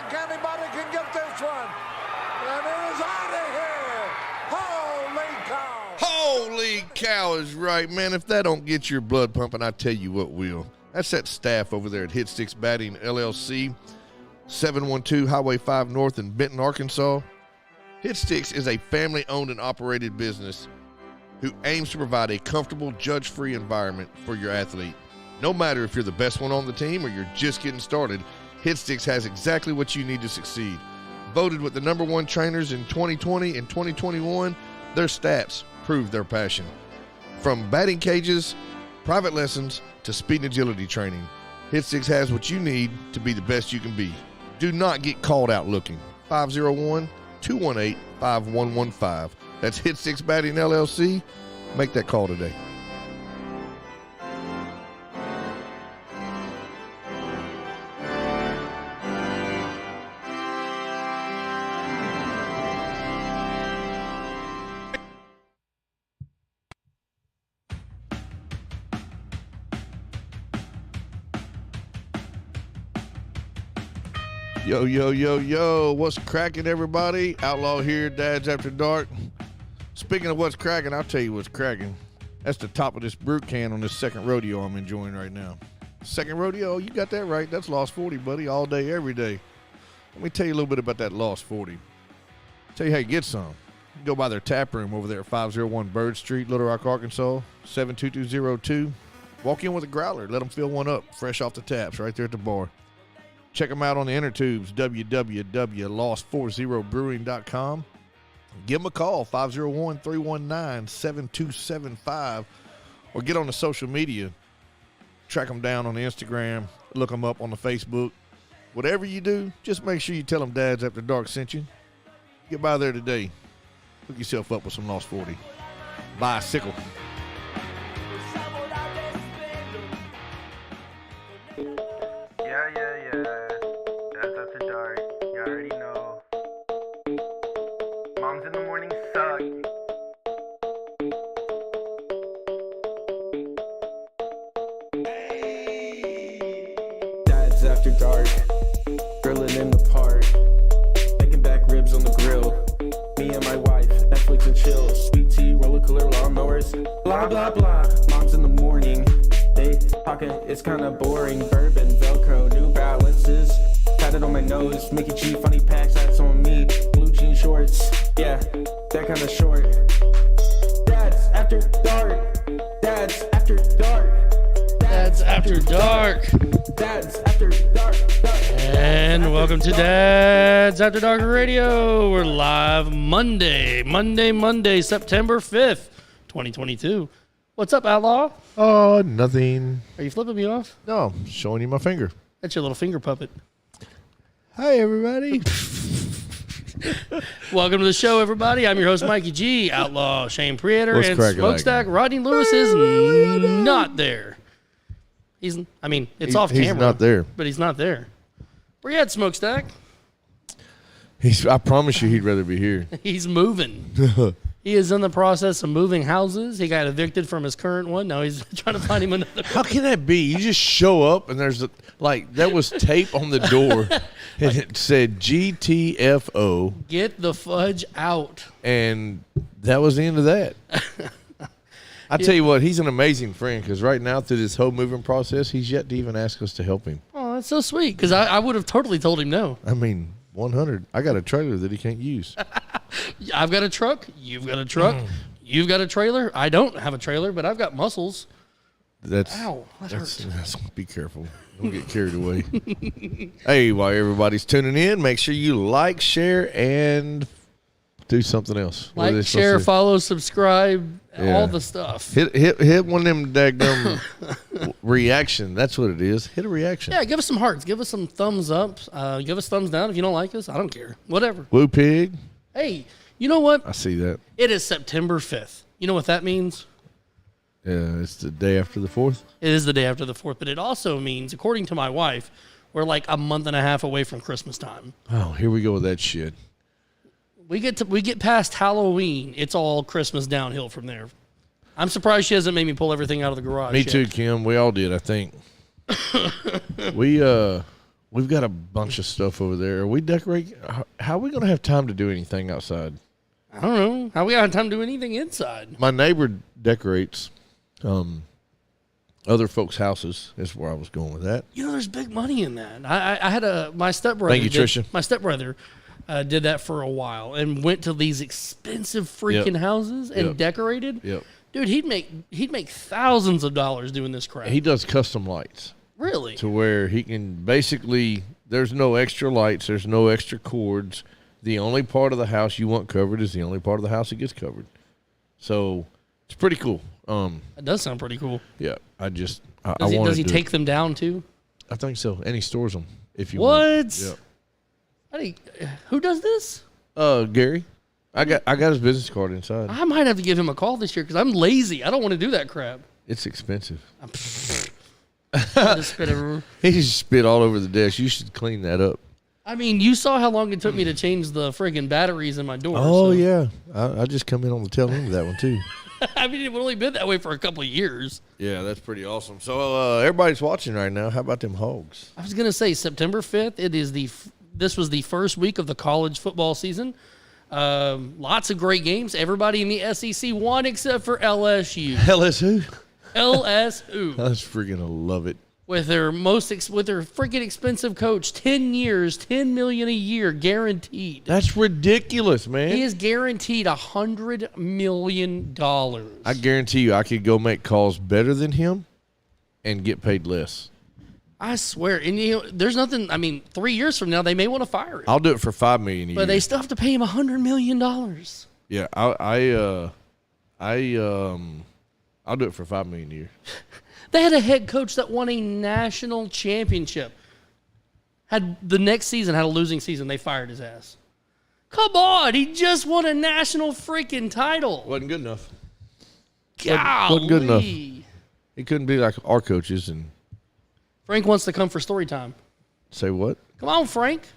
think anybody can get this one. And it is out of here. Holy cow. Holy cow is right, man. If that don't get your blood pumping, I tell you what will. That's that staff over there at Hit Sticks Batting LLC, 712 Highway 5 North in Benton, Arkansas. Hit Sticks is a family-owned and operated business who aims to provide a comfortable, judge-free environment for your athlete. No matter if you're the best one on the team or you're just getting started, Hit Sticks has exactly what you need to succeed. Voted with the #1 trainers in 2020 and 2021, their stats prove their passion. From batting cages, private lessons, to speed and agility training, Hit Sticks has what you need to be the best you can be. Do not get called out looking. 501-218-5115. That's Hit Sticks Batting LLC. Make that call today. Yo, yo, yo, yo. What's cracking, everybody? Outlaw here, Dads After Dark. Speaking of what's cracking, I'll tell you what's cracking. That's the top of this brute can on this second rodeo I'm enjoying right now. Second rodeo, you got that right. That's Lost 40, buddy, all day, every day. Let me tell you a little bit about that Lost 40. Tell you how you get some. You can go by their tap room over there at 501 Bird Street, Little Rock, Arkansas, 72202. Walk in with a growler. Let them fill one up, fresh off the taps, right there at the bar. Check them out on the inner tubes, www.lost40brewing.com. Give them a call, 501-319-7275, or get on the social media. Track them down on the Instagram, look them up on the Facebook. Whatever you do, just make sure you tell them Dads After Dark sent you. Get by there today. Hook yourself up with some Lost 40. Bicycle. After dark, grilling in the park, making back ribs on the grill. Me and my wife, Netflix and chill. Sweet tea, roller cooler, lawnmowers, blah blah blah. Mom's in the morning, they talking, it's kinda boring. Bourbon, Velcro, New Balances, tatted on my nose. Mickey G, funny packs, that's on me. Blue jean shorts, yeah, that kinda short. Dads After Dark, Dads After Dark. Dads After Dark. Dads After Dark. And welcome to Dads After Dark Radio. We're live Monday, September 5th, 2022. What's up, Outlaw? Oh, nothing. Are you flipping me off? No, I'm showing you my finger. That's your little finger puppet. Hi, everybody. Welcome to the show, everybody. I'm your host, Mikey G. Outlaw Shane Prietor, What's and cracking, Smokestack Rodney Lewis is not there. It's off camera. He's not there. But he's not there. Where you at, Smokestack? I promise you he'd rather be here. He's moving. He is in the process of moving houses. He got evicted from his current one. Now he's trying to find him another. How can that be? You just show up and there's there was tape on the door and it said GTFO. Get the fudge out. And that was the end of that. I tell you what, he's an amazing friend because right now through this whole moving process, he's yet to even ask us to help him. Oh, that's so sweet because I would have totally told him no. I mean, 100. I got a trailer that he can't use. I've got a truck. You've got a truck. You've got a trailer. I don't have a trailer, but I've got muscles. Ow, that hurt. Be careful. Don't get carried away. Hey, while everybody's tuning in, make sure you like, share, and do something else. Like, share, follow, subscribe, all the stuff. Hit one of them daggum reaction. That's what it is. Hit a reaction. Yeah, give us some hearts. Give us some thumbs up. Give us thumbs down if you don't like us. I don't care. Whatever. Woo pig. Hey, you know what? I see that. It is September 5th. You know what that means? Yeah, it's the day after the 4th. It is the day after the 4th, but it also means, according to my wife, we're like a month and a half away from Christmas time. Oh, here we go with that shit. We get past Halloween. It's all Christmas downhill from there. I'm surprised she hasn't made me pull everything out of the garage. Me yet. too, Kim. We all did, I think. We We've got a bunch of stuff over there. Are we decorate? How are we going to have time to do anything outside? I don't know. How we got time to do anything inside? My neighbor decorates other folks' houses. Is where I was going with that. You know, there's big money in that. I had my stepbrother. Thank you, Tricia. My stepbrother did that for a while and went to these expensive freaking houses and decorated. Yep. Dude, he'd make thousands of dollars doing this crap. He does custom lights. Really? To where he can basically, there's no extra lights, there's no extra cords. The only part of the house you want covered is the only part of the house that gets covered. So it's pretty cool. That does sound pretty cool. Yeah, I Does he take them down too? I think so, and he stores them if you What? want. Yeah. Who does this? Gary, I got his business card inside. I might have to give him a call this year because I'm lazy. I don't want to do that crap. It's expensive. I just spit everywhere. He just spit all over the desk. You should clean that up. I mean, you saw how long it took me to change the friggin' batteries in my door. Oh so. yeah, I just come in on the tail end of that one too. I mean, it would only been that way for a couple of years. Yeah, that's pretty awesome. So everybody's watching right now. How about them Hogs? I was gonna say September 5th. This was the first week of the college football season. Lots of great games. Everybody in the SEC won except for LSU. LSU. LSU. I was freaking love it. With their freaking expensive coach, 10 years, $10 million a year guaranteed. That's ridiculous, man. He is guaranteed $100 million. I guarantee you, I could go make calls better than him and get paid less. I swear. And there's nothing. I mean, 3 years from now, they may want to fire him. I'll do it for $5 million a year. But they still have to pay him $100 million. Yeah, I'll do it for $5 million a year. They had a head coach that won a national championship. Had the next season had a losing season, they fired his ass. Come on, he just won a national freaking title. Wasn't good enough. Golly. Wasn't good enough. He couldn't be like our coaches and Frank wants to come for story time. say what? Come on, Frank.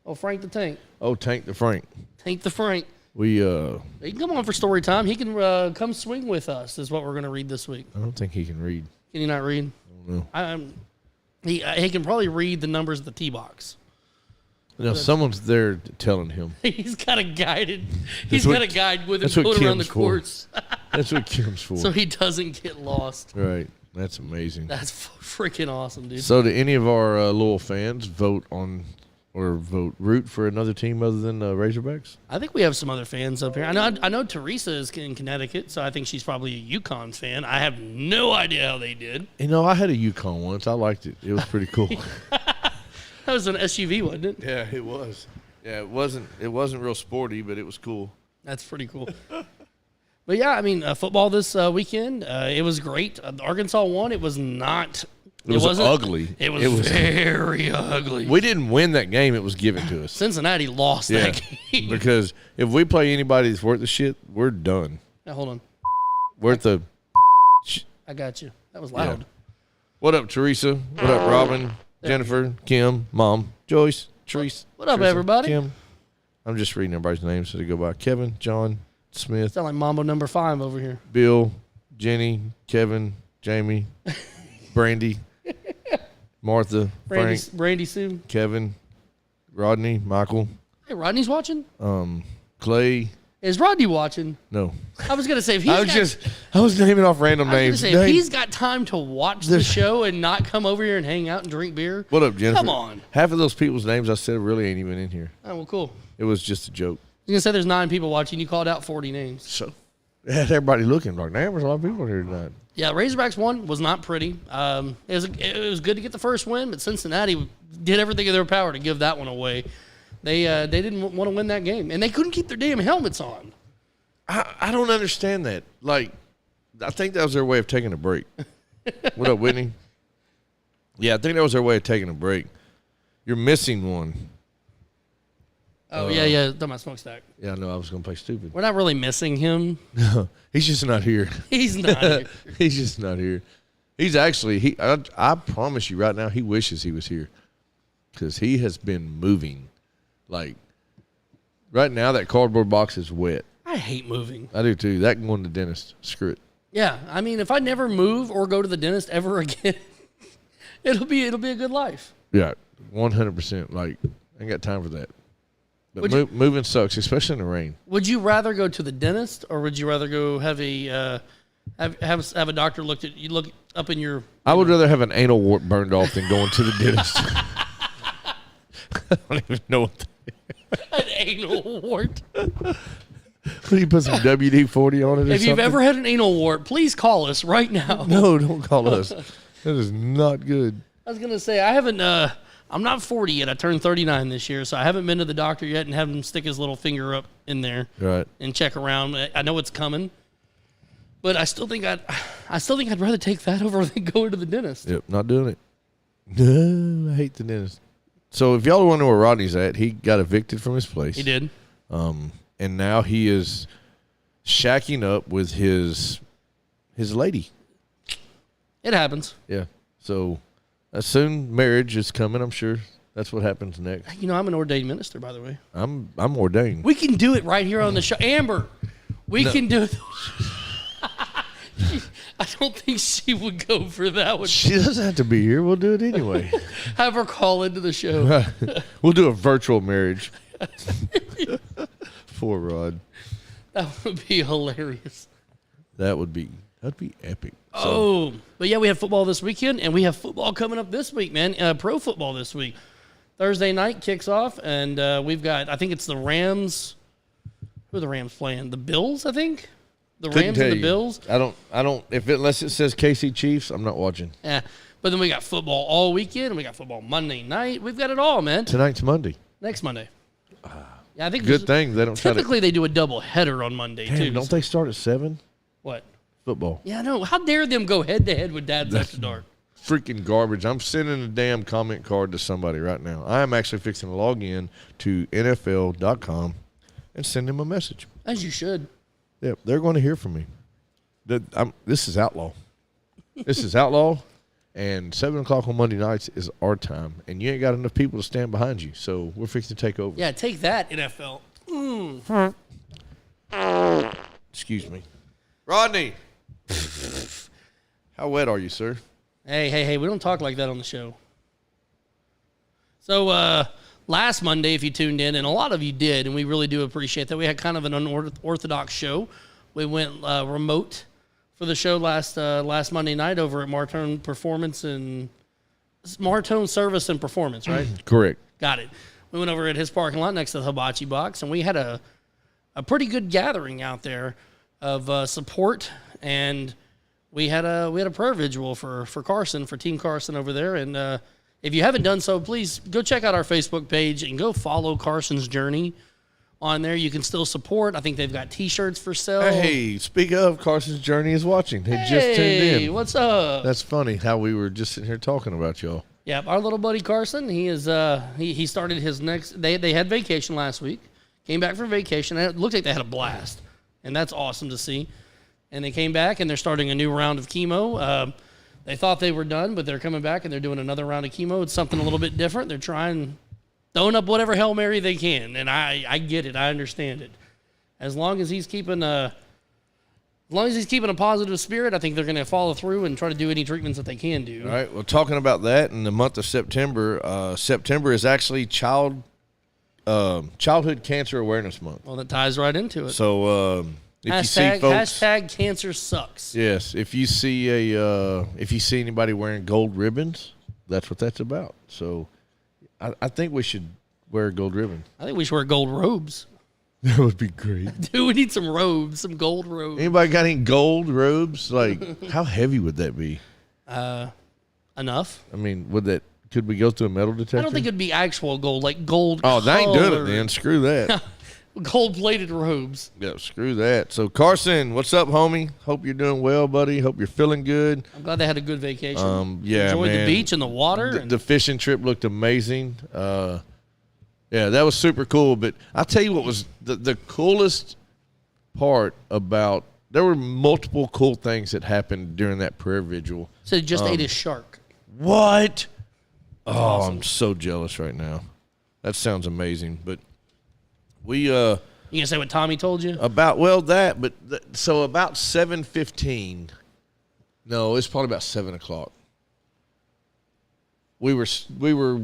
Oh, Frank the Tank. Oh, Tank the Frank. Tank the Frank. We He can come on for story time. He can come swing with us, is what we're going to read this week. I don't think he can read. Can he not read? I don't know. He can probably read the numbers of the tee box. No, someone's there telling him. He's got a guide. That's He's what- got a guide with him that's what going around the Kim's for. courts, That's what Kim's for. so he doesn't get lost. Right. That's amazing. That's freaking awesome, dude. So, do any of our Louisville fans root for another team other than Razorbacks? I think we have some other fans up here. I know Teresa is in Connecticut, so I think she's probably a UConn fan. I have no idea how they did. You know, I had a Yukon once. I liked it. It was pretty cool. That was an SUV, wasn't it? Yeah, it was. Yeah, it wasn't real sporty, but it was cool. That's pretty cool. But yeah, I mean, football this weekend, it was great. Arkansas won. It was not. It wasn't ugly. It was very ugly. We didn't win that game. It was given to us. Cincinnati lost that game. Because if we play anybody that's worth the shit, we're done. Now, hold on. Worth the. I got you. That was loud. Yeah. What up, Teresa? What up, Robin? Jennifer, Kim, Mom, Joyce, Teresa. What up, Teresa, everybody? Kim. I'm just reading everybody's names so they go by. Kevin, John, Smith, Sound like Mambo number 5 over here. Bill, Jenny, Kevin, Jamie, Brandy, Martha, Frank, Brandy Sue. Kevin, Rodney, Michael, Hey, Rodney's watching? Clay. Is Rodney watching? No. I was going to say, if he's I was naming off random I names. was gonna say, if he's got time to watch the show and not come over here and hang out and drink beer. What up, Jennifer? Come on. Half of those people's names I said really ain't even in here. Oh, well, cool. It was just a joke. I was going to say there's 9 people watching. You called out 40 names. So it had everybody looking like, damn, there's a lot of people here tonight. Yeah, Razorbacks won. Was not pretty. It was good to get the first win, but Cincinnati did everything in their power to give that one away. They didn't want to win that game, and they couldn't keep their damn helmets on. I don't understand that. Like, I think that was their way of taking a break. What up, Whitney? Yeah, I think that was their way of taking a break. You're missing one. Oh, yeah. Talking about Smokestack. Yeah, I know. I was going to play stupid. We're not really missing him. He's just not here. He's not here. He's just not here. He's actually, I promise you right now, he wishes he was here. Because he has been moving. Like, right now, that cardboard box is wet. I hate moving. I do too. That can go to the dentist. Screw it. Yeah, I mean, if I never move or go to the dentist ever again, it'll be a good life. Yeah, 100%. Like, I ain't got time for that. But Would you- moving sucks, especially in the rain. Would you rather go to the dentist, or would you rather go have a have a doctor look up in your? I would rather have an anal wart burned off than going to the dentist. I don't even know what. An anal wart. What, do you put some WD-40 on it or If you've something? ever had an anal wart, please call us right now. No, don't call us. That is not good. I was gonna say I haven't. I'm not 40 yet. I turned 39 this year, so I haven't been to the doctor yet and have him stick his little finger up in there Right. and check around. I know it's coming, but I still think I'd rather take that over than going to the dentist. Yep, not doing it. No, I hate the dentist. So if y'all wonder where Rodney's at, he got evicted from his place. He did. And now he is shacking up with his lady. It happens. Yeah. So soon marriage is coming, I'm sure. That's what happens next. You know, I'm an ordained minister, by the way. I'm ordained. We can do it right here on the show. Amber, we can do it. I don't think she would go for that one. She doesn't have to be here. We'll do it anyway. Have her call into the show. We'll do a virtual marriage. Poor Rod. That would be hilarious. That'd be epic. So, Oh, but yeah, we have football this weekend, and we have football coming up this week, man. Pro football this week. Thursday night kicks off, and we've got, I think it's the Rams. Who are the Rams playing? The Bills, I think? The couldn't Rams tell and the you. Bills? I don't unless it says KC Chiefs, I'm not watching. Yeah. But then we got football all weekend, and we got football Monday night. We've got it all, man. Tonight's Monday. Next Monday. Yeah, I think Good thing they don't try to. typically they do a double header on Monday, too. Damn, don't they start at 7? What? Football. Yeah, I know. How dare them go head-to-head with Dad's After Dark? Freaking garbage. I'm sending a damn comment card to somebody right now. I am actually fixing to log in to NFL.com and send them a message. As you should. Yeah, they're going to hear from me. This is outlaw. This is outlaw, and 7 o'clock on Monday nights is our time, and you ain't got enough people to stand behind you, so we're fixing to take over. Yeah, take that, NFL. Excuse me. Rodney! How wet are you, sir? Hey, we don't talk like that on the show. So, last Monday, if you tuned in, and a lot of you did, and we really do appreciate that, we had kind of an unorthodox show. We went remote for the show last Monday night over at Martone Service and Performance, right? Correct. Got it. We went over at his parking lot next to the Hibachi Box, and we had a pretty good gathering out there of support, and we had a prayer vigil for Carson, for Team Carson over there. And if you haven't done so, please go check out our Facebook page and go follow Carson's Journey on there. You can still support. I think they've got T-shirts for sale. Hey, speak of, Carson's Journey is watching. He just tuned Hey, in. what's up? That's funny how we were just sitting here talking about y'all. Yeah, our little buddy Carson, he is he started his next they had vacation last week. Came back from vacation. And it looked like they had a blast. And that's awesome to see. And they came back and they're starting a new round of chemo. They thought they were done, but they're coming back and they're doing another round of chemo. It's something a little bit different. They're throwing up whatever Hail Mary they can. And I get it. I understand it. As long as he's keeping a positive spirit, I think they're going to follow through and try to do any treatments that they can do. All right. Well, talking about that, in the month of September, September is actually Childhood Cancer Awareness Month. Well, that ties right into it. So if you see folks, hashtag cancer sucks. yes, if you see anybody wearing gold ribbons, that's what that's about. So I think we should wear a gold ribbon. I think we should wear gold robes. That would be great. Dude, we need some robes, some gold robes. Anybody got any gold robes? Like, how heavy would that be? Enough. I mean, could we go through a metal detector? I don't think it'd be actual gold, like gold. Oh, they ain't doing it colored, then. Screw that. Gold-plated robes. Yeah, screw that. So, Carson, what's up, homie? Hope you're doing well, buddy. Hope you're feeling good. I'm glad they had a good vacation. Yeah, Enjoyed man. the beach and the water. The fishing trip looked amazing. Yeah, that was super cool. But I'll tell you what was the coolest part about – there were multiple cool things that happened during that prayer vigil. So just ate a shark. What? Oh, awesome. I'm so jealous right now. That sounds amazing. But we You gonna say what Tommy told you? about 7:15. No, it's probably about 7 o'clock. we were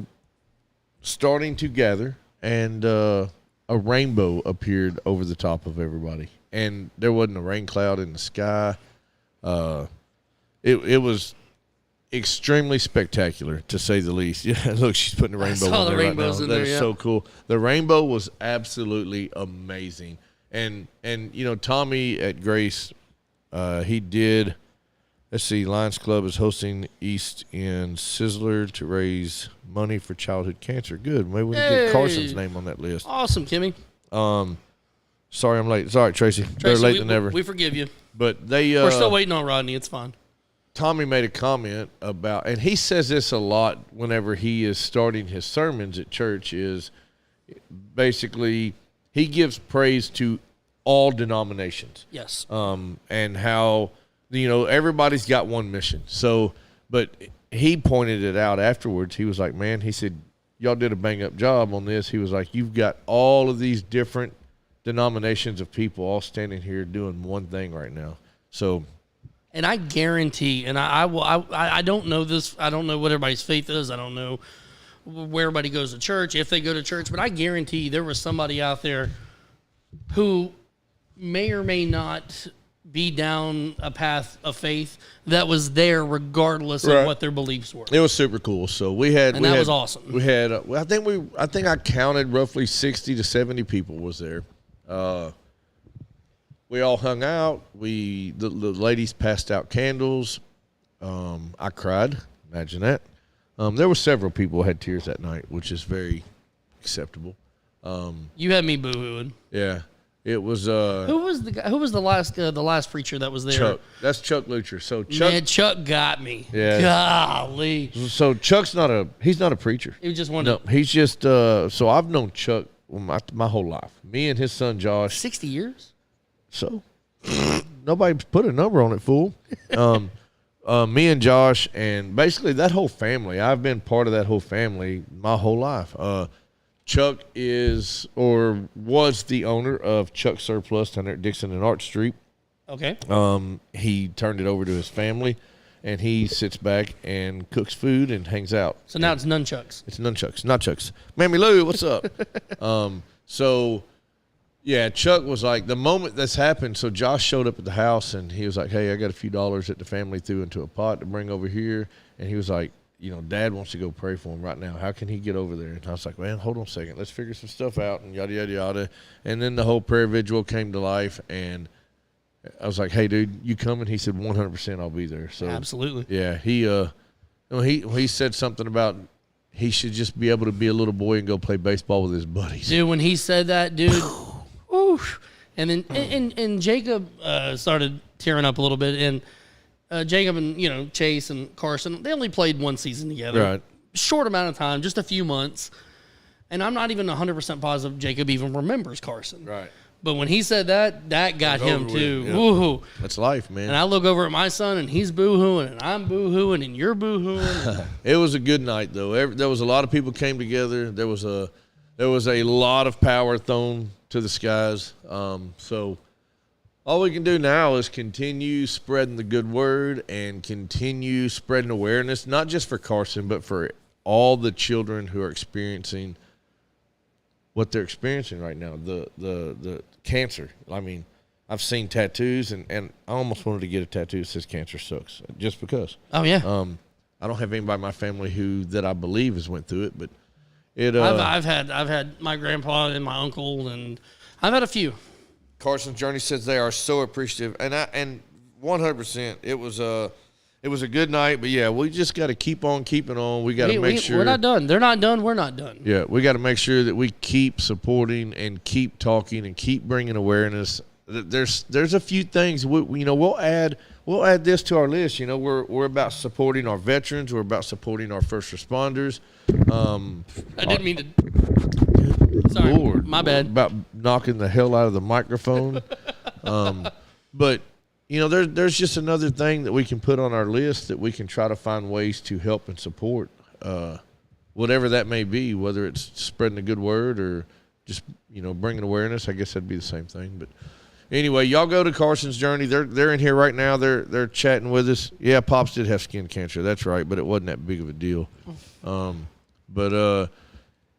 starting to gather, and a rainbow appeared over the top of everybody, and there wasn't a rain cloud in the sky. It was extremely spectacular, to say the least. Yeah, look, she's putting a rainbow saw on the there right rainbows now. in That there, is yeah. so cool. The rainbow was absolutely amazing, and Tommy at Grace, he did. Let's see, Lions Club is hosting East End Sizzler to raise money for childhood cancer. Good. Maybe we can Hey. get Carson's name on that list. Awesome, Kimmy. Sorry I'm late. Sorry, Tracy. Better Tracy, late than never. We forgive you. But they We're still waiting on Rodney. It's fine. Tommy made a comment about, and he says this a lot whenever he is starting his sermons at church, is basically he gives praise to all denominations. Yes. And how, everybody's got one mission. So, but he pointed it out afterwards. He was like, man, he said, y'all did a bang-up job on this. He was like, you've got all of these different denominations of people all standing here doing one thing right now. So, And I guarantee, and I don't know this. I don't know what everybody's faith is. I don't know where everybody goes to church, if they go to church. But I guarantee there was somebody out there who may or may not be down a path of faith that was there regardless Right. of what their beliefs were. it was super cool. So that was awesome. We had, I think I counted roughly 60 to 70 people was there. We all hung out. The ladies passed out candles. I cried. Imagine that. There were several people who had tears that night, which is very acceptable. You had me boo-hooing. Yeah, it was Who was the guy? Who was the last preacher that was there? Chuck. That's Chuck Lucher. So Chuck. Man, Chuck got me. Yeah. Golly. So Chuck's he's not a preacher. He was just one. No, he's just. So I've known Chuck my whole life. Me and his son Josh. 60 years? So nobody put a number on it, fool. Me and Josh, and basically that whole family. I've been part of that whole family my whole life. Chuck is or was the owner of Chuck Surplus down there at Dixon and Arch Street. Okay. He turned it over to his family, and he sits back and cooks food and hangs out. So now it's nunchucks. It's nunchucks, not Chucks. Mammy Lou, what's up? So, yeah, Chuck was like, the moment this happened, so Josh showed up at the house, and he was like, hey, I got a few dollars that the family threw into a pot to bring over here. And he was like, Dad wants to go pray for him right now. How can he get over there? And I was like, man, hold on a second. Let's figure some stuff out, and yada, yada, yada. And then the whole prayer vigil came to life, and I was like, hey, dude, you coming? He said, 100% I'll be there. So Absolutely. yeah, he said something about he should just be able to be a little boy and go play baseball with his buddies. Dude, when he said that, dude, whew, and then and Jacob started tearing up a little bit, and Jacob and Chase and Carson, they only played one season together, Right. Short amount of time, just a few months, and I'm not even 100% positive Jacob even remembers Carson. Right. But when he said that got him over with, too. yeah. Woo-hoo. That's life, man. And I look over at my son, and he's boo-hooing, and I'm boo-hooing, and you're boo-hooing. It was a good night, though. There was a lot of people came together. There was a lot of power thrown to the skies. So all we can do now is continue spreading the good word and continue spreading awareness, not just for Carson, but for all the children who are experiencing what they're experiencing right now, the cancer. I mean, I've seen tattoos, and I almost wanted to get a tattoo that says cancer sucks, just because. Oh, yeah. I don't have anybody in my family that I believe has went through it, but it. I've had my grandpa and my uncle, and I've had a few. Carson's Journey says they are so appreciative, and 100%. It was a good night, but yeah, we just got to keep on keeping on. We got to make sure we're not done. They're not done. We're not done. Yeah, we got to make sure that we keep supporting and keep talking and keep bringing awareness. There's a few things we'll add this to our list. We're about supporting our veterans. We're about supporting our first responders. I didn't mean to. Sorry, Lord, my bad. About knocking the hell out of the microphone. But there's just another thing that we can put on our list that we can try to find ways to help and support, whatever that may be, whether it's spreading a good word or just, bringing awareness. I guess that'd be the same thing. But anyway, y'all go to Carson's Journey. They're in here right now. They're chatting with us. Yeah, Pops did have skin cancer. That's right, but it wasn't that big of a deal. But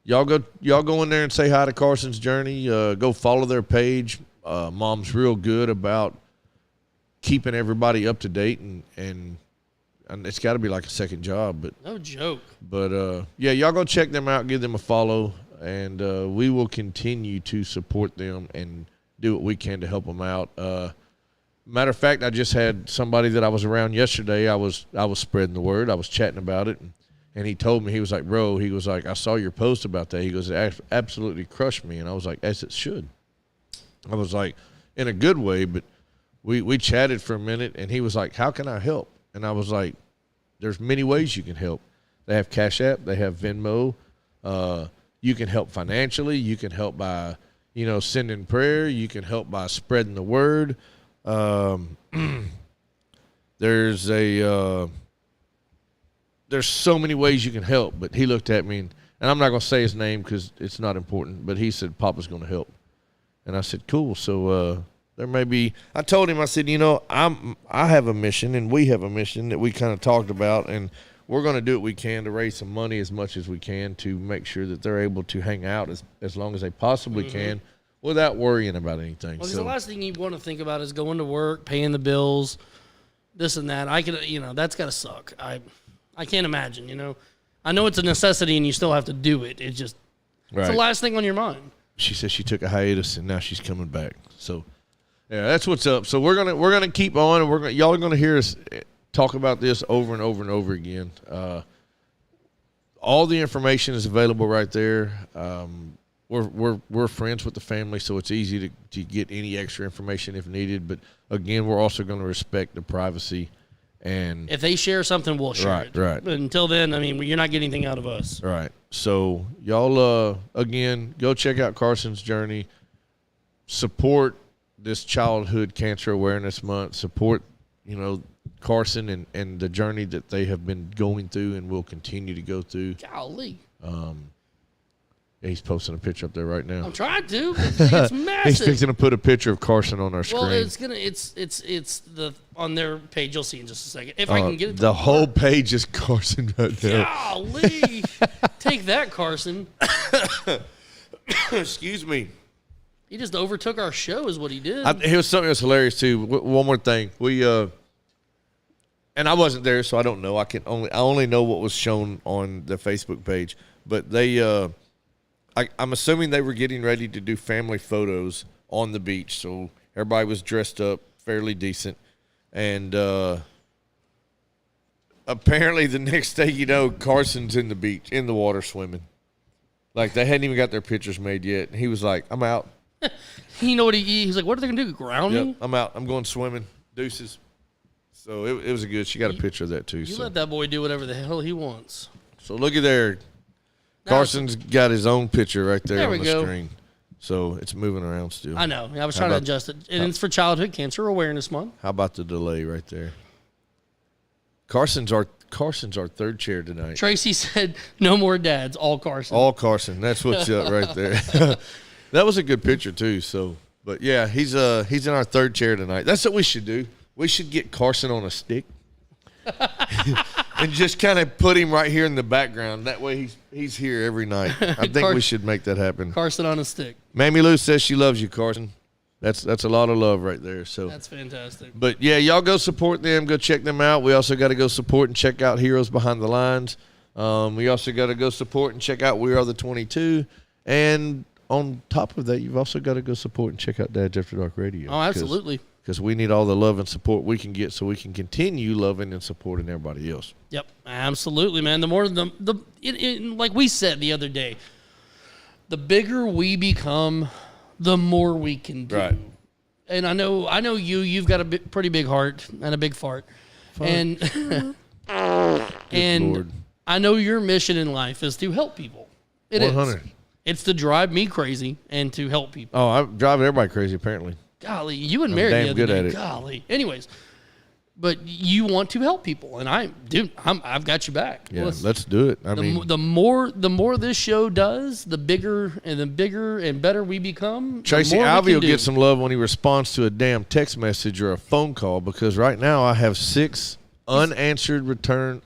y'all go in there and say hi to Carson's Journey. Go follow their page. Mom's real good about keeping everybody up to date, and it's got to be like a second job. But no joke. But yeah, y'all go check them out. Give them a follow, and we will continue to support them and do what we can to help them out. Matter of fact, I just had somebody that I was around yesterday. I was spreading the word. I was chatting about it, and he told me, he was like, bro, he was like, I saw your post about that. He goes, it absolutely crushed me. And I was like, as it should. I was like, in a good way, but we chatted for a minute, and he was like, how can I help? And I was like, there's many ways you can help. They have Cash App. They have Venmo. You can help financially. You can help by, sending prayer. You can help by spreading the word. There's so many ways you can help. But he looked at me, and I'm not going to say his name because it's not important, but he said, Papa's going to help. And I said, cool. So there may be – I told him, I said, I have a mission, and we have a mission that we kind of talked about, and we're going to do what we can to raise some money as much as we can to make sure that they're able to hang out as long as they possibly can without worrying about anything. Well, the last thing you want to think about is going to work, paying the bills, this and that. That's got to suck. I can't imagine, I know it's a necessity and you still have to do it. It's just it's the last thing on your mind. She said she took a hiatus and now she's coming back. So, yeah, that's what's up. So we're gonna keep on, and y'all are gonna hear us talk about this over and over and over again. All the information is available right there. We're friends with the family, so it's easy to get any extra information if needed. But again, we're also going to respect the privacy. And if they share something, we'll share it. Right. But until then, you're not getting anything out of us. Right. So y'all, again, go check out Carson's Journey. Support this Childhood Cancer Awareness Month. Support, Carson and the journey that they have been going through and will continue to go through. Golly. Yeah, he's posting a picture up there right now. I'm trying to. It's massive. He's fixing to put a picture of Carson on our screen. Well, it's on their page. You'll see in just a second. If I can get it. The whole page is Carson right there. Golly. Take that, Carson. Excuse me. He just overtook our show is what he did. It was something that's hilarious, too. One more thing. And I wasn't there, so I don't know. I only know what was shown on the Facebook page. But they I'm assuming they were getting ready to do family photos on the beach. So everybody was dressed up fairly decent. And apparently the next day, Carson's in the water swimming. Like, they hadn't even got their pictures made yet. And he was like, I'm out. You know what he's like, what are they going to do, ground me? I'm out. I'm going swimming. Deuces. So it was a good. She got a picture of that, too. You let that boy do whatever the hell he wants. So look at there. Carson's got his own picture right there on the screen. So it's moving around still. I know. I was trying to adjust it. And it's for Childhood Cancer Awareness Month. How about the delay right there? Carson's our third chair tonight. Tracy said, no more dads, all Carson. All Carson. That's what's up right there. That was a good picture, too. So, but, yeah, he's in our third chair tonight. That's what we should do. We should get Carson on a stick. And just kind of put him right here in the background. That way he's here every night. I think we should make that happen. Carson on a stick. Mammy Lou says she loves you, Carson. That's a lot of love right there. So that's fantastic. But, yeah, y'all go support them. Go check them out. We also got to go support and check out Heroes Behind the Lines. We also got to go support and check out We Are the 22. And on top of that, you've also got to go support and check out Dad's After Dark Radio. Oh, absolutely. Because we need all the love and support we can get so we can continue loving and supporting everybody else. Yep, absolutely, man. The more like we said the other day, the bigger we become, the more we can do. Right. And I know you've got a pretty big heart and a big fart. And Lord. I know your mission in life is to help people. It 100. is. It's to drive me crazy and to help people. Oh, I'm driving everybody crazy, apparently. Golly, you and Mary the other good day. at it. Golly. Anyways, but you want to help people, and I've got you back. Yeah, let's do it. The more this show does, the bigger and better we become. Tracy Alvey will get some love when he responds to a damn text message or a phone call, because right now I have 6 unreturned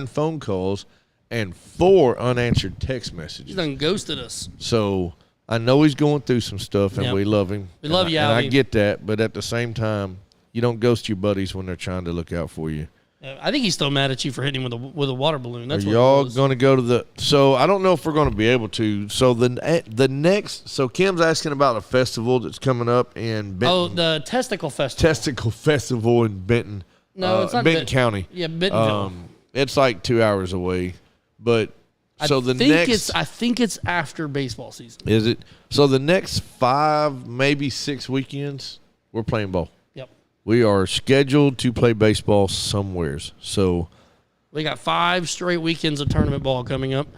phone calls and 4 unanswered text messages. He's done ghosted us. So I know he's going through some stuff, and we love him. We love you, and I Alvey. get that, but at the same time, you don't ghost your buddies when they're trying to look out for you. I think he's still mad at you for hitting him with a water balloon. That's Are what y'all it was. going to go to the? So I don't know if we're going to be able to. So the next. So Kim's asking about a festival that's coming up in Benton. Oh, the Testicle Festival. Testicle Festival in Benton. No, it's not Benton County. Yeah, Bentonville. It's like 2 hours away, but I think it's after baseball season. Is it? So the next 5, maybe 6 weekends, we're playing ball. Yep. We are scheduled to play baseball somewheres. So we got 5 straight weekends of tournament ball coming up.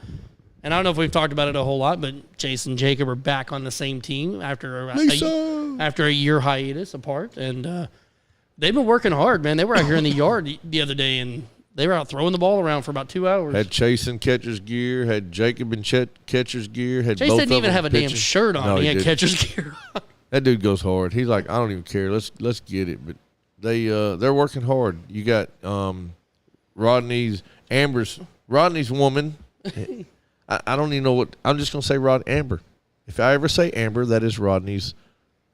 And I don't know if we've talked about it a whole lot, but Chase and Jacob are back on the same team after a year hiatus apart. And they've been working hard, man. They were out here in the yard the other day, and they were out throwing the ball around for about 2 hours. Had Chase in catcher's gear, had Jacob in catcher's gear. Had Chase both didn't of even them have a pitching. damn shirt on. No, he had didn't. catcher's gear on. That dude goes hard. He's like, I don't even care. Let's get it. But they're working hard. You got Rodney's woman. I don't even know what. I'm just gonna say Amber. If I ever say Amber, that is Rodney's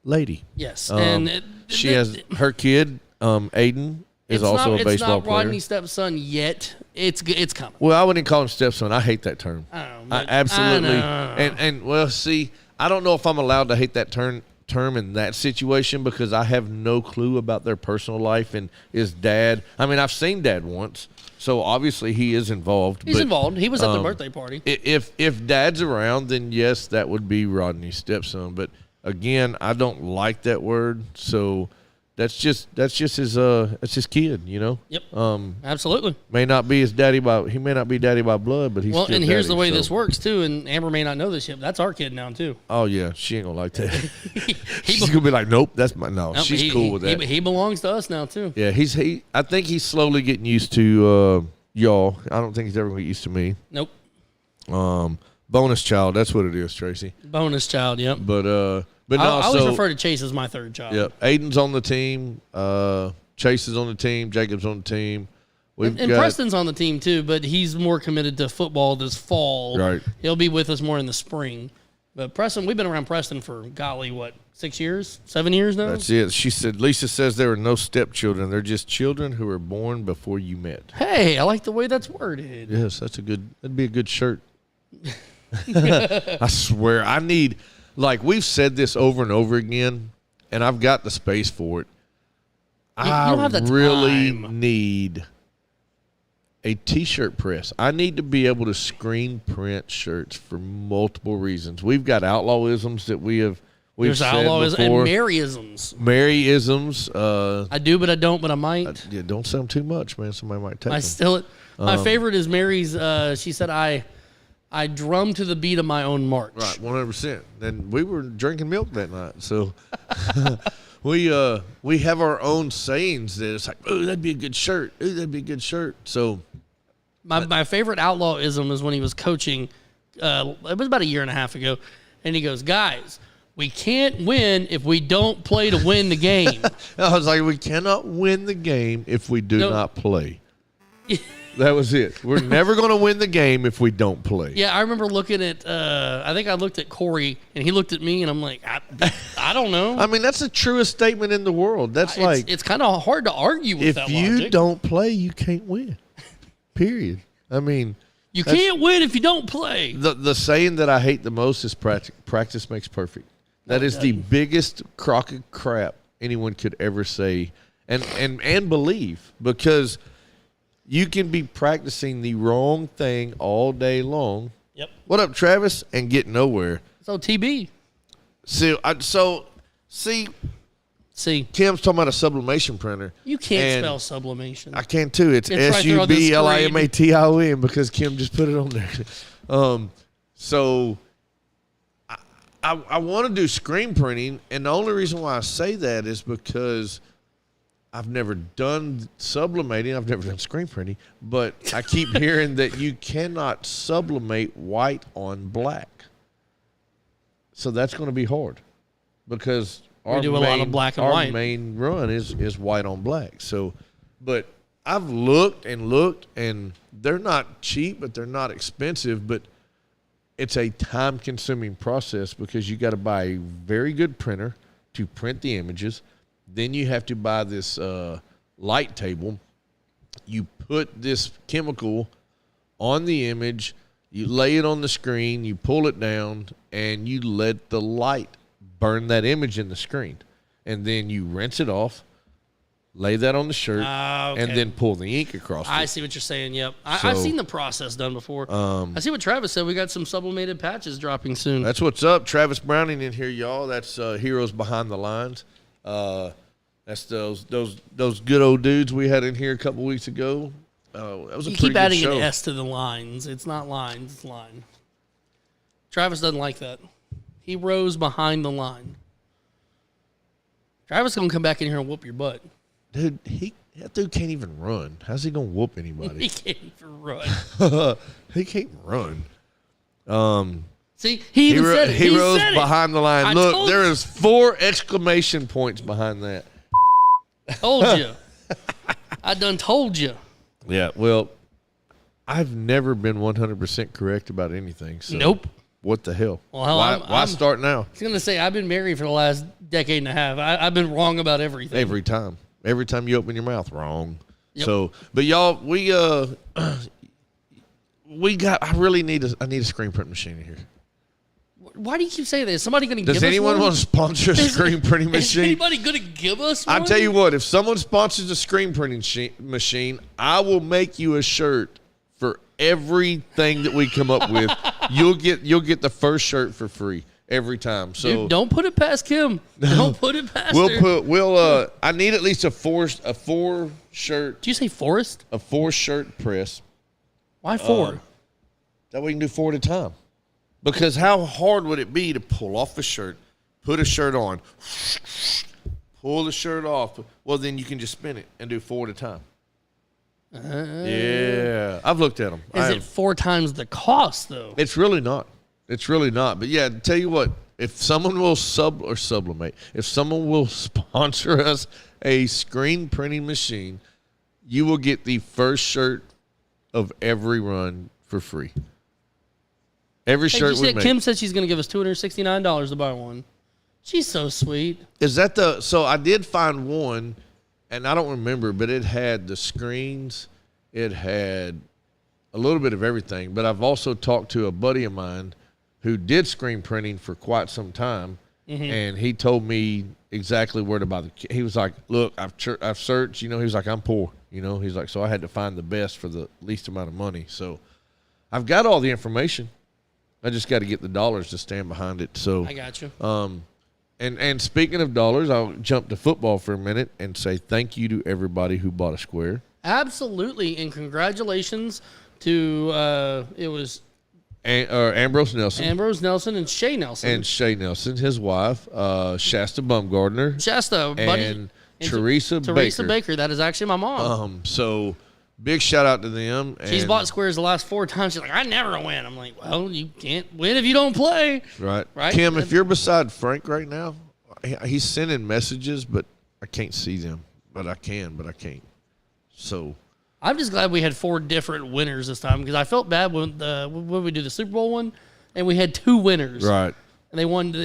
lady. Yes, She has her kid, Aiden, is also a baseball It's not player. Rodney's stepson yet. It's coming. Well, I wouldn't call him stepson. I hate that term. I don't know, I but absolutely. I know. And well, see, I don't know if I'm allowed to hate that term in that situation, because I have no clue about their personal life and his dad. I mean, I've seen Dad once, so obviously he is involved. He's involved. He was at the birthday party. If Dad's around, then yes, that would be Rodney's stepson. But again, I don't like that word, so that's just his kid, you know. Yep. Absolutely. May not be his daddy he may not be daddy by blood, but he's still and here's daddy, the way so. this works too. And Amber may not know this yet, but that's our kid now too. Oh yeah, she ain't gonna like that. She's gonna be like, nope, that's my no. Nope, she's cool with that. He belongs to us now too. Yeah, I think he's slowly getting used to y'all. I don't think he's ever gonna get used to me. Nope. Bonus child, that's what it is, Tracy. Bonus child. Yep. But no, I always so refer to Chase as my third child. yep. Aiden's on the team. Chase is on the team. Jacob's on the team. And Preston's on the team too, but he's more committed to football this fall. Right. He'll be with us more in the spring. But Preston, we've been around Preston for, 6 years? 7 years now? That's it. She said, Lisa says there are no stepchildren. They're just children who were born before you met. Hey, I like the way that's worded. Yes, that'd be a good shirt. I swear, we've said this over and over again, and I've got the space for it. You don't have the really time. need a T-shirt press. I need to be able to screen print shirts for multiple reasons. We've got outlawisms that we've There's said outlaws and before. Maryisms. Maryisms. I do, but I don't, but I might. Yeah, don't sound too much, man. Somebody might take them. My favorite is Mary's. She said, I drum to the beat of my own march. Right, 100%. And we were drinking milk that night, so we have our own sayings that it's like, oh, that'd be a good shirt. Oh, that'd be a good shirt. So My favorite outlawism is when he was coaching. It was about a year and a half ago, and he goes, guys, we can't win if we don't play to win the game. I was like, we cannot win the game if we do not play. That was it. We're never going to win the game if we don't play. Yeah, I remember looking at, I think I looked at Corey, and he looked at me, and I'm like, I don't know. I mean, that's the truest statement in the world. That's it's kind of hard to argue with that if you logic. don't play, you can't win. Period. I mean, You can't win if you don't play. the saying that I hate the most is practice makes perfect. That is the biggest crock of crap anyone could ever say and believe, because you can be practicing the wrong thing all day long. Yep. What up, Travis? And get nowhere. So TB. See, See, Kim's talking about a sublimation printer. you can't And spell sublimation. I can too. It's It's right there on the SUBLIMATION because Kim just put it on there. So I want to do screen printing, and the only reason why I say that is because I've never done sublimating. I've never done screen printing, but I keep hearing that you cannot sublimate white on black. So that's going to be hard because We do a lot of black and our white. main run is white on black. So, but I've looked, and they're not cheap, but they're not expensive. But it's a time-consuming process because you got to buy a very good printer to print the images. Then you have to buy this light table. You put this chemical on the image, you lay it on the screen, you pull it down, and you let the light burn that image in the screen. And then you rinse it off, lay that on the shirt, Okay. and then pull the ink across I it. see what you're saying. Yep, I've So, seen the process done before. I see what Travis said. We got some sublimated patches dropping soon. That's what's up. Travis Browning in here, y'all. That's Heroes Behind the Lines. That's those good old dudes we had in here a couple weeks ago. That was a You pretty keep good adding show. an S to the lines. It's not lines. It's line. Travis doesn't like that. He rose behind the line. Travis gonna come back in here and whoop your butt. Dude, that dude can't even run. How's he gonna whoop He anybody? can't even run. He can't run. See, he even said it. He Heroes said it. Behind the Line. I Look, told there you. is 4 exclamation points behind that. Told you. I done told you. Yeah, well, I've never been 100% correct about anything. So Nope. What the hell? Well, why I'm- start now? I was gonna say I've been married for the last decade and a half. I've been wrong about everything. Every time you open your mouth, wrong. Yep. So, but y'all, I really need a screen print machine in here. Why do you keep saying that? Is somebody gonna give Does us anyone one? want to sponsor a screen printing Is machine? anybody gonna give us one? I tell you what, if someone sponsors a screen printing machine, I will make you a shirt for everything that we come up with. You'll get the first shirt for free every time. So Dude, don't put it past Kim. Don't put it past her. I need at least a four shirt Do you say Forrest? shirt press. Why 4? That way we can do 4 at a time. Because how hard would it be to pull off a shirt, put a shirt on, pull the shirt off? Well, then you can just spin it and do 4 at a time. Yeah, I've looked at them. Is it 4 times the cost though? It's really not. It's really not. But yeah, tell you what, if someone will sublimate, if someone will sponsor us a screen printing machine, you will get the first shirt of every run for free. Every Hey, shirt you we said make. Kim said she's gonna give us $269 to buy one. She's so sweet. Is that so I did find one, and I don't remember, but it had the screens, it had a little bit of everything. But I've also talked to a buddy of mine who did screen printing for quite some time, and he told me exactly where to buy he was like, look, I've searched, he was like, I'm poor, he's like, so I had to find the best for the least amount of money. So I've got all the information. I just got to get the dollars to stand behind it. So I got you. And speaking of dollars, I'll jump to football for a minute and say thank you to everybody who bought a square. Absolutely, and congratulations to it was Ambrose Nelson Ambrose Nelson and Shay Nelson. and Shay Nelson, his wife, Shasta Bumgardner, Shasta, buddy. and Teresa Baker. That is actually my mom. So big shout out to them. She's and- bought squares the last 4 times. She's like, I never win. I'm like, well, you can't win if you don't play. Right. Right? Kim, if you're beside Frank right now, he's sending messages, but I can't see them. But I can't. So I'm just glad we had 4 different winners this time because I felt bad when we do the Super Bowl one, and we had 2 winners. right. And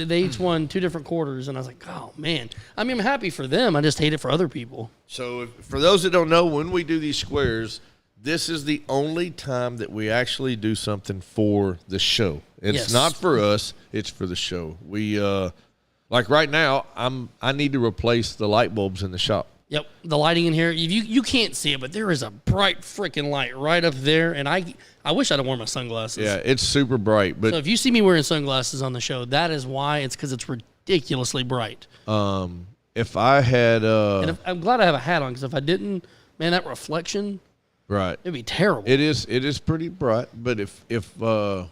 they each won 2 different quarters, and I was like, oh man. I mean, I'm happy for them. I just hate it for other people. So for those that don't know, when we do these squares, this is the only time that we actually do something for the show. It's Yes. not for us, it's for the show. We like right now, I need to replace the light bulbs in the shop. Yep, the lighting in here, you can't see it, but there is a bright freaking light right up there, and I wish I'd have worn my sunglasses. Yeah, it's super bright, but So if you see me wearing sunglasses on the show, that is why. It's because it's ridiculously bright. if I had And I'm glad I have a hat on because if I didn't, man, that reflection, right. it'd be terrible. It is pretty bright, but if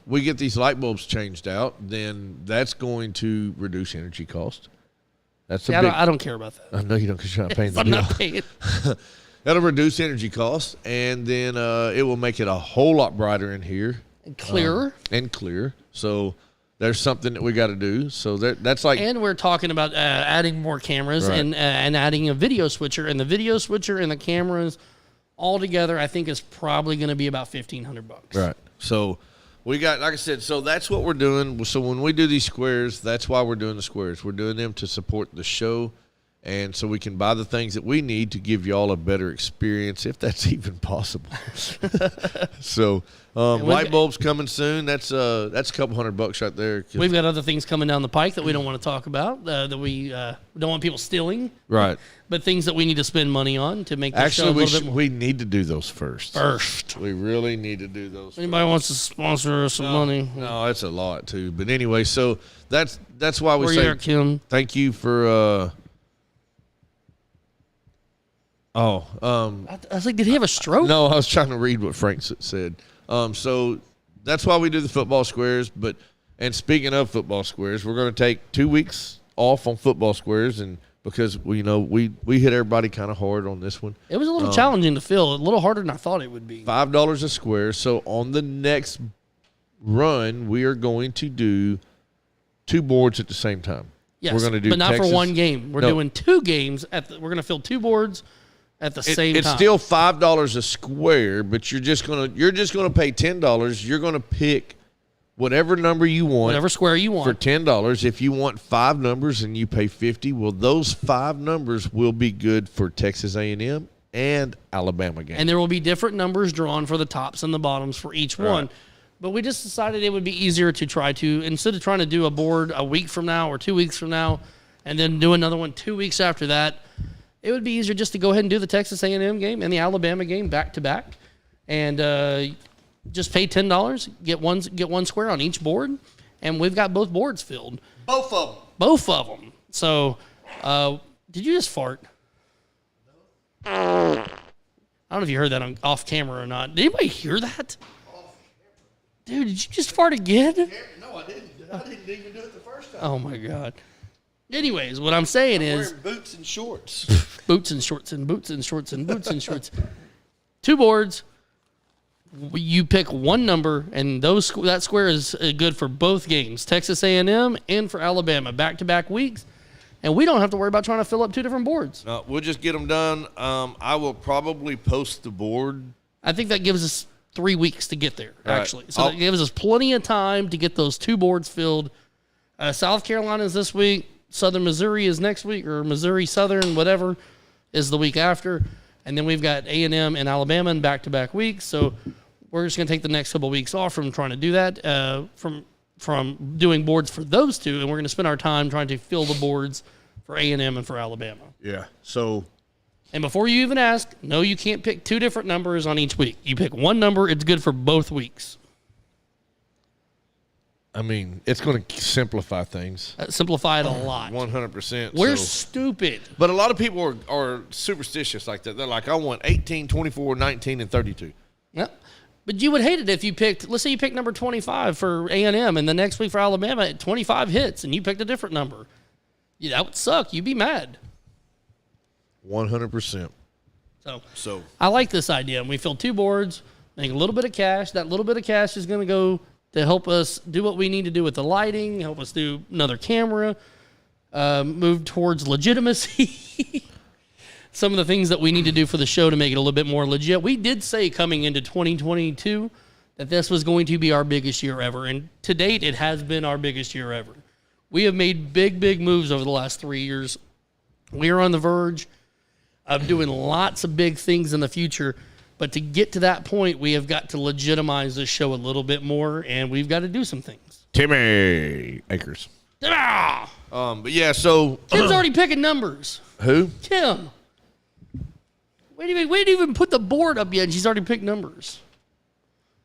we get these light bulbs changed out, then that's going to reduce energy cost. That's See, a big. I don't care about that. I know you don't because you're not paying the I'm bill. not paying. That'll reduce energy costs, and then it will make it a whole lot brighter in here. Clearer. And clear. So there's something that we got to do. So that's like. And we're talking about adding more cameras Right. and adding a video switcher. And the video switcher and the cameras all together, I think, is probably going to be about $1,500. Right. So we got, like I said, so that's what we're doing. So when we do these squares, that's why we're doing the squares. We're doing them to support the show, and so we can buy the things that we need to give y'all a better experience, if that's even possible. So light bulbs coming soon. That's a couple $100 right there. We've got other things coming down the pike that we don't want to talk about, that we don't want people stealing. Right. But things that we need to spend money on to make the show a Actually, little bit more. we need to do those first. We really need to do those. Anybody wants to sponsor us some money? No, that's a lot too. But anyway, so that's why we Where say you at, Kim? thank you for. I was like, did he have a stroke? No, I was trying to read what Frank said. So that's why we do the football squares. And speaking of football squares, we're going to take 2 weeks off on football squares, and because we hit everybody kind of hard on this one. It was a little challenging to fill, a little harder than I thought it would be. $5 a square. So on the next run, we are going to do 2 boards at the same time. Yes, we're going to do, but not Texas. for one game. We're doing 2 games. We're going to fill 2 boards at the same It's time. still $5 a square, but you're just gonna pay $10. You're gonna pick whatever number you want, whatever square you for want. $10. If you want 5 numbers and you pay $50, well, those 5 numbers will be good for Texas A&M and Alabama games. And there will be different numbers drawn for the tops and the bottoms for each one. But we just decided it would be easier to try to, instead of trying to do a board a week from now or 2 weeks from now, and then do another one 2 weeks after that, it would be easier just to go ahead and do the Texas A&M game and the Alabama game back to back, and just pay $10, get one square on each board, and we've got both boards filled. Both of them. Both of them. So, did you just fart? I don't know if you heard that off camera or not. Did anybody hear that? Dude, did you just fart again? No, I didn't. I didn't even do it the first time. Oh my God. Anyways, what I'm saying is Wearing boots and shorts. boots and shorts and boots and shorts and boots and shorts. 2 boards. You pick one number, and that square is good for both games, Texas A&M and for Alabama, back-to-back weeks. And we don't have to worry about trying to fill up 2 different boards. No, we'll just get them done. I will probably post the board. I think that gives us 3 weeks to get there, Right. actually. So that gives us plenty of time to get those 2 boards filled. South Carolina is this week. Southern Missouri is next week, or Missouri Southern, whatever, is the week after. And then we've got A&M and Alabama in back-to-back weeks. So we're just going to take the next couple of weeks off from trying to do that, from doing boards for those 2, and we're going to spend our time trying to fill the boards for A&M and for Alabama. Yeah. So And before you even ask, no, you can't pick 2 different numbers on each week. You pick one number, it's good for both weeks. I mean, it's going to simplify things. Simplify it a lot. 100%. We're stupid. But a lot of people are superstitious like that. They're like, I want 18, 24, 19, and 32. Yeah. But you would hate it if you picked, let's say you picked number 25 for A&M, and the next week for Alabama, 25 hits, and you picked a different number. Yeah, that would suck. You'd be mad. 100%. So I like this idea. And we fill 2 boards, make a little bit of cash. That little bit of cash is going to go to help us do what we need to do with the lighting, help us do another camera, move towards legitimacy. Some of the things that we need to do for the show to make it a little bit more legit. We did say coming into 2022 that this was going to be our biggest year ever. And to date, it has been our biggest year ever. We have made big moves over the last 3 years. We are on the verge of doing lots of big things in the future. But to get to that point, we have got to legitimize this show a little bit more, and we've got to do some things. Timmy Akers. Ah! But yeah, so Kim's already picking numbers. who? Kim. We didn't even put the board up yet, and she's already picked numbers.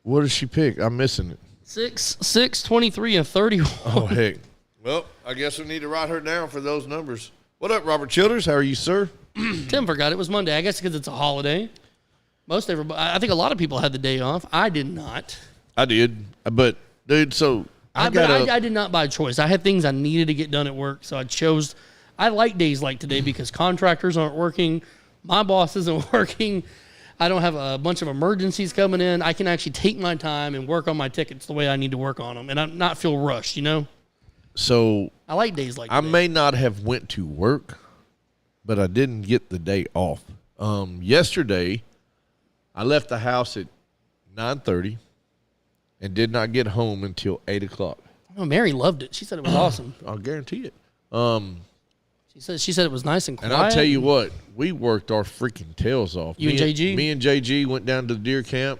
What did she pick? I'm missing it. 6, 23, and 31. Oh, heck. Well, I guess we need to write her down for those numbers. What up, Robert Childers? How are you, sir? Tim forgot it was Monday. I guess because it's a holiday. Most everybody, I think a lot of people had the day off. I did not. I did. But, dude, so I did not by choice. I had things I needed to get done at work, so I I like days like today because contractors aren't working. My boss isn't working. I don't have a bunch of emergencies coming in. I can actually take my time and work on my tickets the way I need to work on them and I'm not feel rushed, you know? So I like days like I today. may not have went to work, but I didn't get the day off. Yesterday, I left the house at 9:30 and did not get home until 8 o'clock. Oh, Mary loved it. She said it was awesome. I'll guarantee it. She said it was nice and quiet. And I'll tell you what, we worked our freaking tails off. You and JG? Me and JG went down to the deer camp.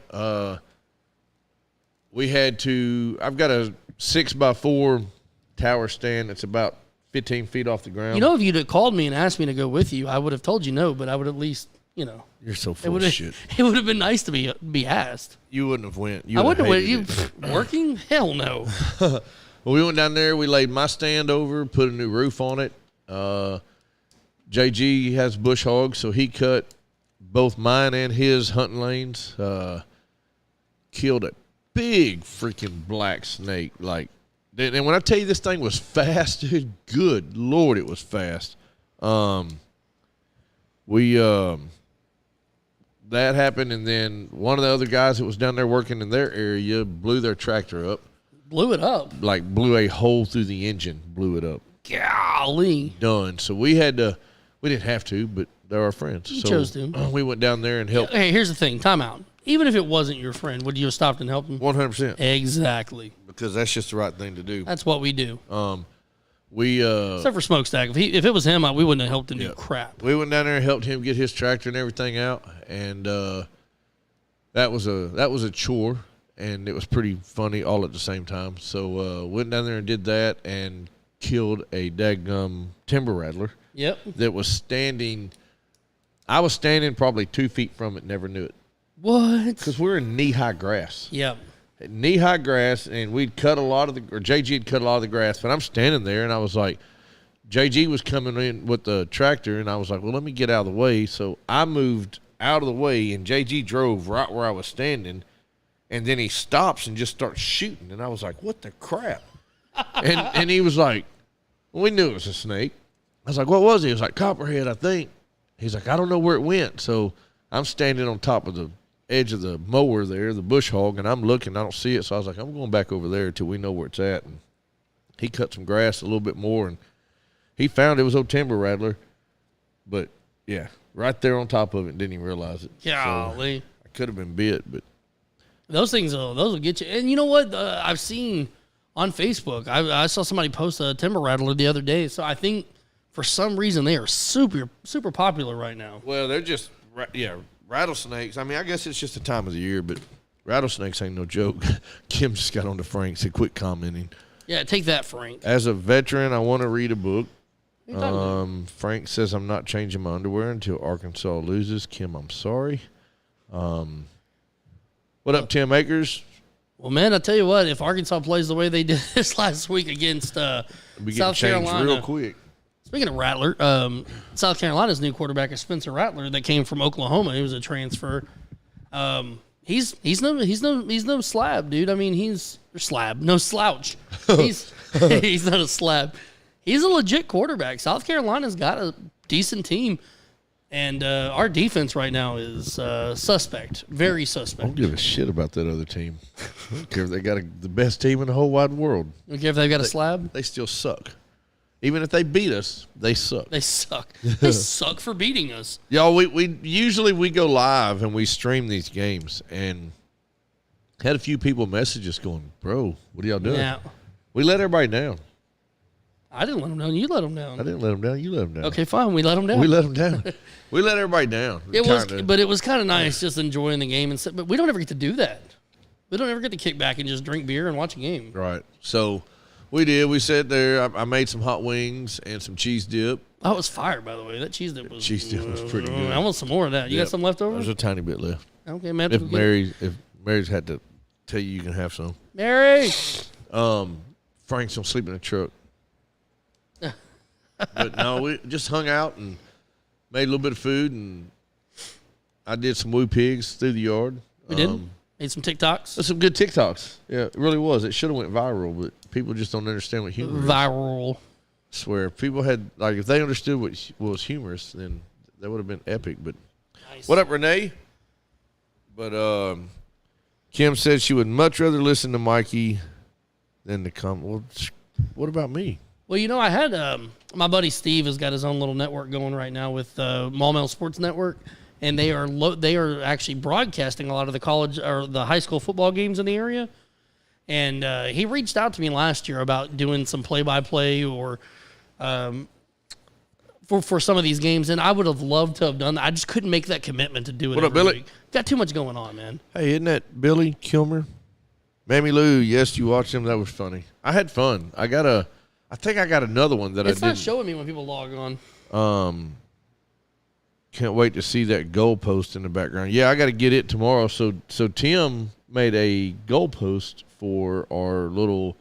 We had to, I've got a 6x4 tower stand that's about 15 feet off the ground. You know, if you'd have called me and asked me to go with you, I would have told you no, but I would at least, you know. You're so full of shit. It would have been nice to be asked. You wouldn't have went. I wouldn't have hated went. it. You working? Hell no. Well, we went down there. We laid my stand over, put a new roof on it. JG has bush hogs, so he cut both mine and his hunting lanes. Killed a big freaking black snake. Like, and when I tell you this thing was fast, dude, good Lord, it was fast. That happened, and then one of the other guys that was down there working in their area blew their tractor up. Blew it up. Like, blew a hole through the engine, blew it up. Golly. Done. So we had to, we didn't have to, but they're our friends. You so chose to. We went down there and helped. Hey, here's the thing. Time out. Even if it wasn't your friend, would you have stopped and helped him? 100%. Exactly. Because that's just the right thing to do. That's what we do. Except for Smokestack. If it was him, we wouldn't have helped him do crap. We went down there and helped him get his tractor and everything out, and that was a chore, and it was pretty funny all at the same time. So went down there and did that, and killed a daggum timber rattler. Yep. That was standing. I was standing probably 2 feet from it, never knew it. What? Because we're in knee-high grass. Yep. Knee-high grass, and we'd cut a lot of the, or JG had cut a lot of the grass, but I'm standing there, and I was like, JG was coming in with the tractor, and I was like, well, let me get out of the way. So I moved out of the way, and JG drove right where I was standing, and then he stops and just starts shooting, and I was like, what the crap? and he was like, well, we knew it was a snake. I was like, what was it? He was like, copperhead, I think. He's like, I don't know where it went. So I'm standing on top of the edge of the mower there, the bush hog, and I'm looking, I don't see it. So I was like, I'm going back over there until we know where it's at. And he cut some grass a little bit more, and he found it was old timber rattler. But yeah, right there on top of it, didn't even realize it. Golly. So I could have been bit, but Those things, those will get you. And you know what? I've seen on Facebook, I saw somebody post a timber rattler the other day. So I think for some reason they are super, super popular right now. well, they're just rattlesnakes. I mean, I guess it's just the time of the year, but rattlesnakes ain't no joke. Kim just got on to Frank, said, quit commenting. Yeah, take that, Frank. As a veteran, I want to read a book. What are you talking about? Frank says, I'm not changing my underwear until Arkansas loses. Kim, I'm sorry. What up, Tim Akers? Well, man, I tell you what, if Arkansas plays the way they did this last week against We getting South changed Carolina, real quick. Speaking of Rattler, South Carolina's new quarterback is Spencer Rattler that came from Oklahoma. He was a transfer. He's no slab, dude. I mean, no slouch. He's not a slab. He's a legit quarterback. South Carolina's got a decent team, and our defense right now is suspect, very I suspect. don't give a shit about that other team. I don't care if they got the best team in the whole wide world. You don't care if they've got a slab? They still suck. Even if they beat us, they suck. They suck. They suck for beating us. Y'all, we usually go live and we stream these games, and had a few people message us going, bro, what are y'all doing? Yeah. We let everybody down. I didn't let them down. You let them down. I didn't let them down. You let them down. Okay, fine. We let them down. We let them down. We let everybody down. But it was kind of nice just enjoying the game and stuff. But we don't ever get to do that. We don't ever get to kick back and just drink beer and watch a game. Right. So we did. We sat there. I made some hot wings and some cheese dip. That was fire, by the way. That cheese dip was pretty good. I want some more of that. You got some left over? There's a tiny bit left. Okay, man. If Mary's had to tell you can have some. Mary. Frank's gonna sleep in the truck. But no, we just hung out and made a little bit of food, and I did some woo pigs through the yard. We did. Made some TikToks. There's some good TikToks. Yeah, it really was. It should have went viral, but people just don't understand what humor is. Viral. Swear, if people had like if they understood what was humorous, then that would have been epic. But Nice. what up, Renee? But Kim said she would much rather listen to Mikey than to come. Well, what about me? Well, you know, I had my buddy Steve has got his own little network going right now with Maumelle Sports Network, and they are actually broadcasting a lot of the college or the high school football games in the area. And he reached out to me last year about doing some play-by-play or for some of these games, and I would have loved to have done that. I just couldn't make that commitment to do it. What up, every Billy? week. Got too much going on, man. Hey, isn't that Billy Kilmer? Mammy Lou, yes, you watched him. That was funny. I had fun. I think I got another one that It's I not didn't. showing me when people log on. Can't wait to see that goalpost in the background. Yeah, I got to get it tomorrow. So Tim made a goalpost for our little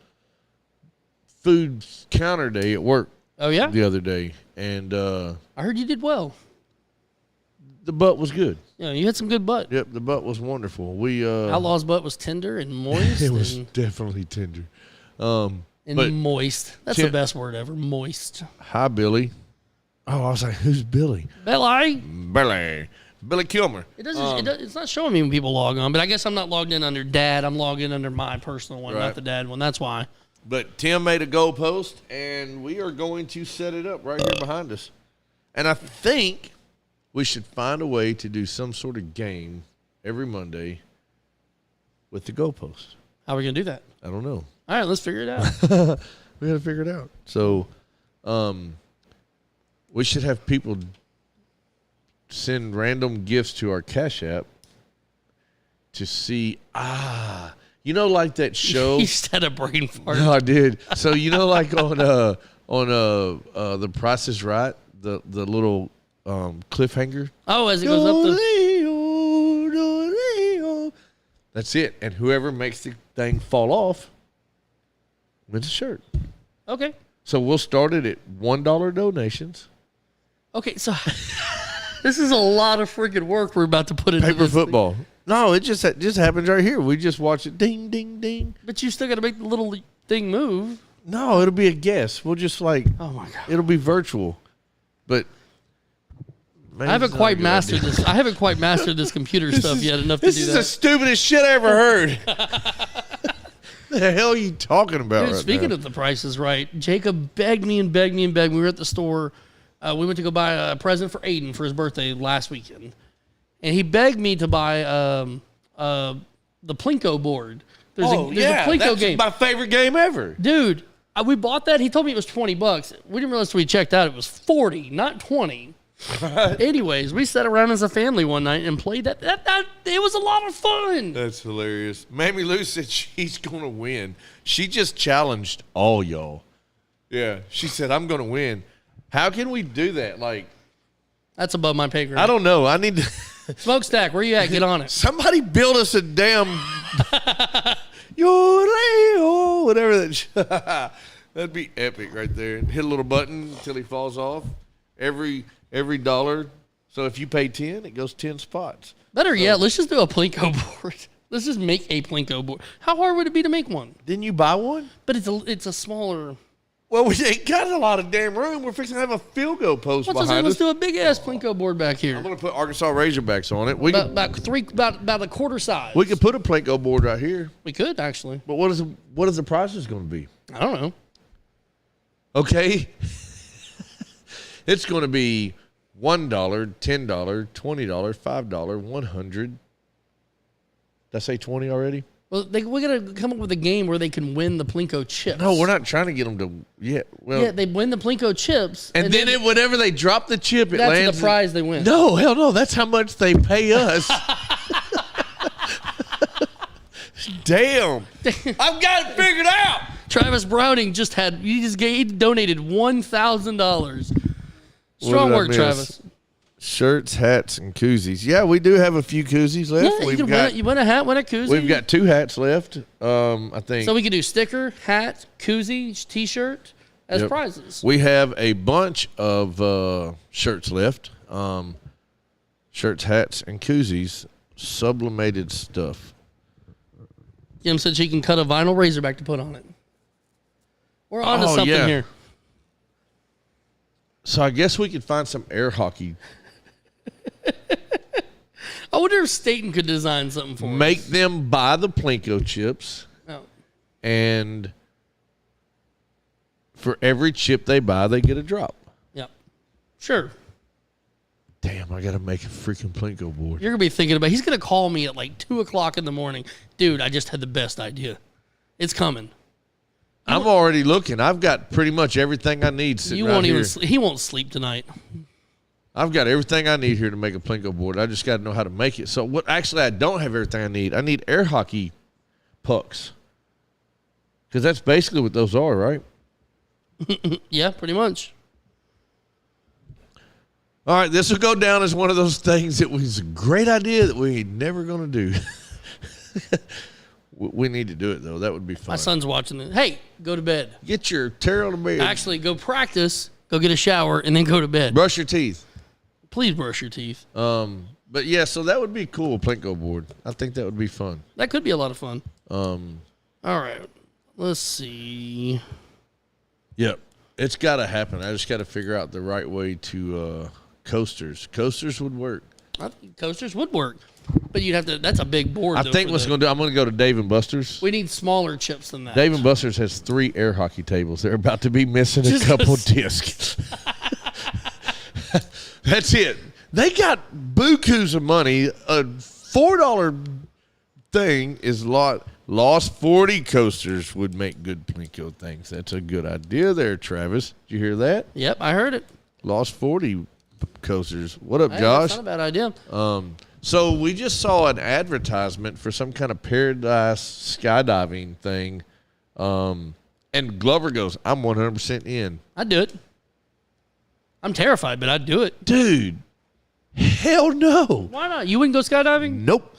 food counter day at work Oh yeah, the other day, and I heard you did well. the butt was good. Yeah, you had some good butt. Yep, the butt was wonderful. We Outlaw's butt was tender and moist. it was and, definitely tender. and but moist. That's Tim- the best word ever. Moist. Hi, Billy. Oh, I was like, who's Billy? Belly. Billy Kilmer. It doesn't. It's not showing me when people log on, but I guess I'm not logged in under Dad. I'm logged in under my personal one, Right. not the Dad one. That's why. But Tim made a goalpost, and we are going to set it up right here behind us. And I think we should find a way to do some sort of game every Monday with the goalpost. How are we gonna do that? I don't know. All right, let's figure it out. We got to figure it out. So, we should have people send random gifts to our Cash App to see. You know, like that show. You just had a brain fart. No, I did. So you know, like on The Price is Right, the little cliffhanger. Oh, as it goes up the. That's it. And whoever makes the thing fall off wins a shirt. Okay. So we'll start it at $1 donations. Okay. So this is a lot of freaking work we're about to put into Paper this thing. football. No, it just happens right here. We just watch it. Ding, ding, ding. But you still got to make the little thing move. No, it'll be a guess. We'll just like Oh my god. it'll be virtual, but maybe I haven't it's not a quite good mastered idea. this. I haven't quite mastered this computer stuff yet enough to This do is that. the stupidest shit I ever heard. The hell are you talking about Dude, right speaking now? of The Price is Right, Jacob begged me and begged me and begged me. We were at the store. We went to go buy a present for Aiden for his birthday last weekend. And he begged me to buy the Plinko board. There's a Plinko that's game. my favorite game ever. Dude, we bought that. He told me it was $20. We didn't realize until we checked out it was 40, not 20. Anyways, we sat around as a family one night and played that. It was a lot of fun. That's hilarious. Mammy Lou said she's going to win. She just challenged all y'all. Yeah, she said, I'm going to win. How can we do that? Like, That's above my pay grade. I don't know. I need to... Smokestack, where you at? Get on it. Somebody build us a damn Yo-leo, whatever that. That'd be epic right there. Hit a little button until he falls off. Every dollar. So if you pay 10, it goes 10 spots. Better yet, let's just do a Plinko board. Let's just make a Plinko board. How hard would it be to make one? Didn't you buy one? But it's a smaller. Well, we ain't got a lot of damn room. We're fixing to have a field goal post Let's behind us. do a big ass Plinko board back I'm here. going to put Arkansas Razorbacks on it. We About a quarter size. we could put a Plinko board right here. We could actually. But what is the prices going to be? I don't know. Okay. It's going to be $1, $10, $20, $5, 100. Did I say 20 already? Well, we gotta come up with a game where they can win the Plinko chips. No, we're not trying to get them to yet. Well, Yeah, they win the Plinko chips, and then whenever they drop the chip, it that's lands. the prize they win. No, hell no. That's how much they pay us. Damn. I've got it figured out. Travis Browning he donated $1,000. Strong did I work, miss? Travis. Shirts, hats, and koozies. Yeah, we do have a few koozies left. Yeah, you win a hat, win a koozie. We've got 2 hats left. I think. So we could do sticker, hat, koozie, T-shirt as Yep. prizes. We have a bunch of shirts left. Shirts, hats, and koozies. Sublimated stuff. Kim said she can cut a vinyl Razorback to put on it. We're on to something yeah. here. So I guess we could find some air hockey. I wonder if Staten could design something for Make us. them buy the Plinko chips, Oh. and for every chip they buy, they get a drop. Yep. Sure. Damn, I got to make a freaking Plinko board. You're going to be thinking about he's going to call me at like 2 o'clock in the morning. Dude, I just had the best idea. It's coming. I'm already looking. I've got pretty much everything I need sitting You right won't here. even sleep. He won't sleep tonight. I've got everything I need here to make a Plinko board. I just got to know how to make it. So what? Actually, I don't have everything I need. I need air hockey pucks, because that's basically what those are, right? Yeah, pretty much. All right, this will go down as one of those things that was a great idea that we ain't never going to do. We need to do it, though. That would be fun. My son's watching it. Hey, go to bed. Get your tail to bed. Actually, go practice, go get a shower, and then go to bed. Brush your teeth. Please brush your teeth. But, yeah, so that would be cool, Plinko board. I think that would be fun. That could be a lot of fun. All right. Let's see. Yep. It's got to happen. I just got to figure out the right way to coasters. Coasters would work. I think coasters would work. But you'd have to, that's a big board. I though, think for what's the- going to do, I'm going to go to Dave & Buster's. We need smaller chips than that. Dave & Buster's has 3 air hockey tables. They're about to be missing a Just couple gonna say- discs. That's it. They got bukus of money. A $4 thing is a lot. Lost 40 coasters would make good Plinko things. That's a good idea there, Travis. Did you hear that? Yep, I heard it. Lost 40 coasters. What up, Hey, Josh? That's not a bad idea. So we just saw an advertisement for some kind of paradise skydiving thing. And Glover goes, I'm 100% in. I'd do it. I'm terrified, but I'd do it. Dude, hell no. Why not? You wouldn't go skydiving? Nope.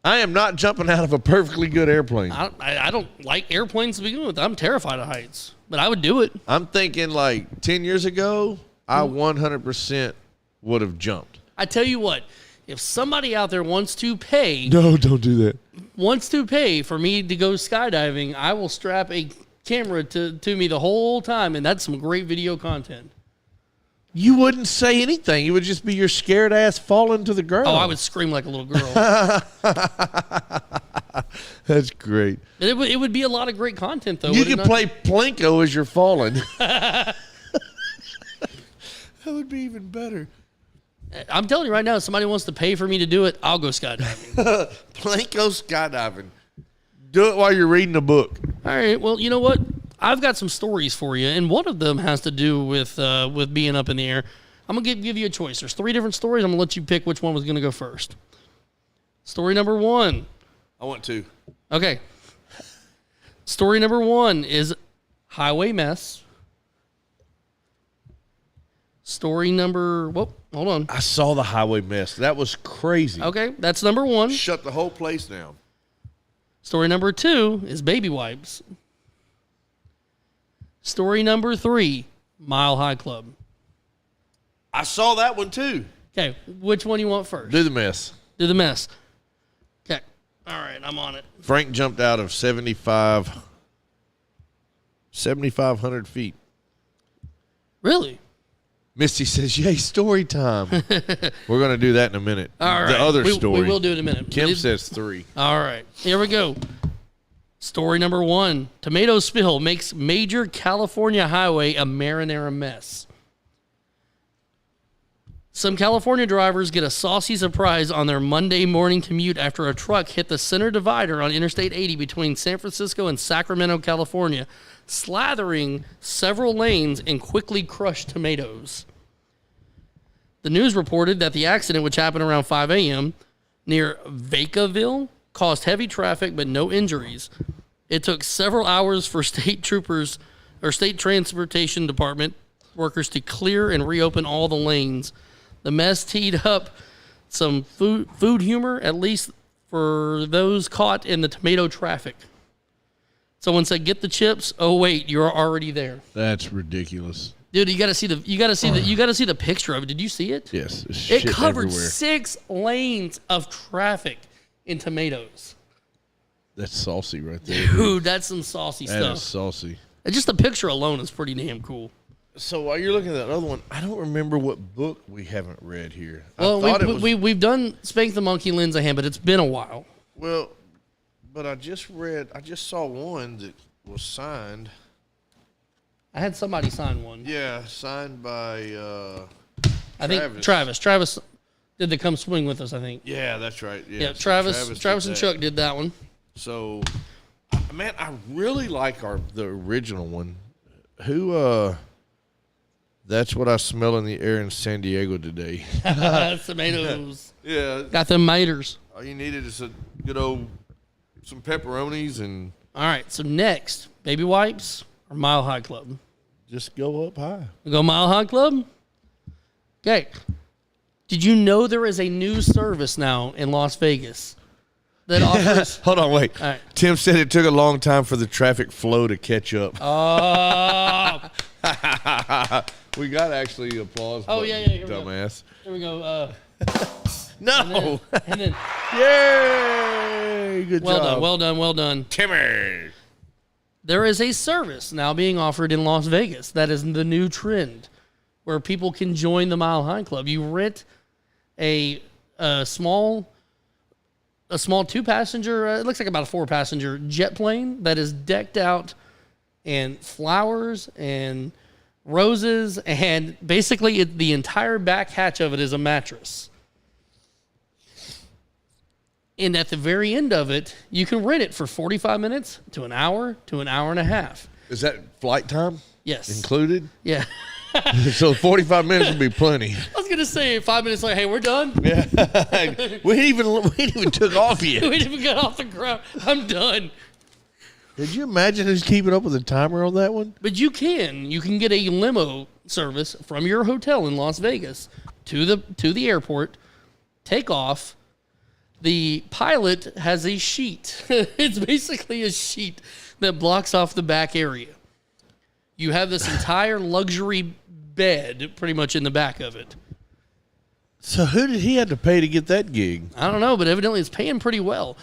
I am not jumping out of a perfectly good airplane. I don't like airplanes to begin with. I'm terrified of heights, but I would do it. I'm thinking like 10 years ago, I 100% would have jumped. I tell you what, if somebody out there wants to pay No, don't do that. for me to go skydiving, I will strap a camera to me the whole time, and that's some great video content. You wouldn't say anything. It would just be your scared ass falling to the ground. Oh, I would scream like a little girl. That's great. it would be a lot of great content, though. You would it could not? play Plinko as you're falling. That would be even better. I'm telling you right now, if somebody wants to pay for me to do it, I'll go skydiving. Plinko skydiving. Do it while you're reading a book. All right. Well, you know what? I've got some stories for you, and one of them has to do with being up in the air. I'm gonna give you a choice. There's 3 different stories. I'm gonna let you pick which one was gonna go first. Story number 1. I want to. Okay. Story number 1 is highway mess. Story number. Whoa, hold on. I saw the highway mess. That was crazy. Okay, that's number 1. Shut the whole place down. Story number 2 is baby wipes. Story number 3, Mile High Club. I saw that one too. Okay, which one you want first? Do the mess. Do the mess. Okay. All right, I'm on it. Frank jumped out of 7,500 feet. Really? Misty says, yay, story time. We're going to do that in a minute. All right. The other we, story. We will do it in a minute. Kim says 3. All right, here we go. Story number 1. Tomato spill makes major California highway a marinara mess. Some California drivers get a saucy surprise on their Monday morning commute after a truck hit the center divider on Interstate 80 between San Francisco and Sacramento, California, slathering several lanes and quickly crushed tomatoes. The news reported that the accident, which happened around 5 a.m. near Vacaville, caused heavy traffic but no injuries. It took several hours for state troopers or state transportation department workers to clear and reopen all the lanes. The mess teed up some food humor, at least for those caught in the tomato traffic. Someone said, "Get the chips." Oh wait, you're already there. That's ridiculous. Dude, you gotta see the picture of it. Did you see it? Yes. It Shit covered everywhere. 6 lanes of traffic in tomatoes. That's saucy right there. Dude, that's some saucy That is stuff. saucy. And just the picture alone is pretty damn cool. So while you're looking at that other one, I don't remember what book we haven't read here. Well, I thought we've done Spank the Monkey, lends a hand, but it's been a while. Well, but I just saw one that was signed. I had somebody sign one. Yeah, signed by I think Travis. Travis did the Come Swing with us, I think. Yeah, that's right. Yeah, Yeah, so Travis and did Chuck did that one. So, man, I really like the original one. Who That's what I smell in the air in San Diego today. Tomatoes. Yeah. Got them maters. All you needed is a good old some pepperonis and All right, so next, Baby Wipes or Mile High Club? just go up high. We go Mile High Club? Okay. Did you know there is a new service now in Las Vegas that offers... Hold on, wait. All right. Tim said it took a long time for the traffic flow to catch up. Oh, We got actually applause. Oh, button, yeah, here we go. dumbass. here we go. No. And then, Yay! Good job. well done. Timmy. There is a service now being offered in Las Vegas that is the new trend, where people can join the Mile High Club. You rent a small 2-passenger, it looks like about a 4-passenger jet plane that is decked out in flowers and roses, and basically the entire back hatch of it is a mattress. And at the very end of it, you can rent it for 45 minutes to an hour to an hour and a half. Is that flight time Yes. included? Yeah. So 45 minutes would be plenty. I was going to say 5 minutes later, hey, we're done. Yeah. we ain't even took off yet. We didn't even get off the ground. I'm done. Did you imagine who's keeping up with the timer on that one? But you can get a limo service from your hotel in Las Vegas to the airport, take off. The pilot has a sheet. It's basically a sheet that blocks off the back area. You have this entire luxury bed pretty much in the back of it. So who did he have to pay to get that gig? I don't know, but evidently it's paying pretty well.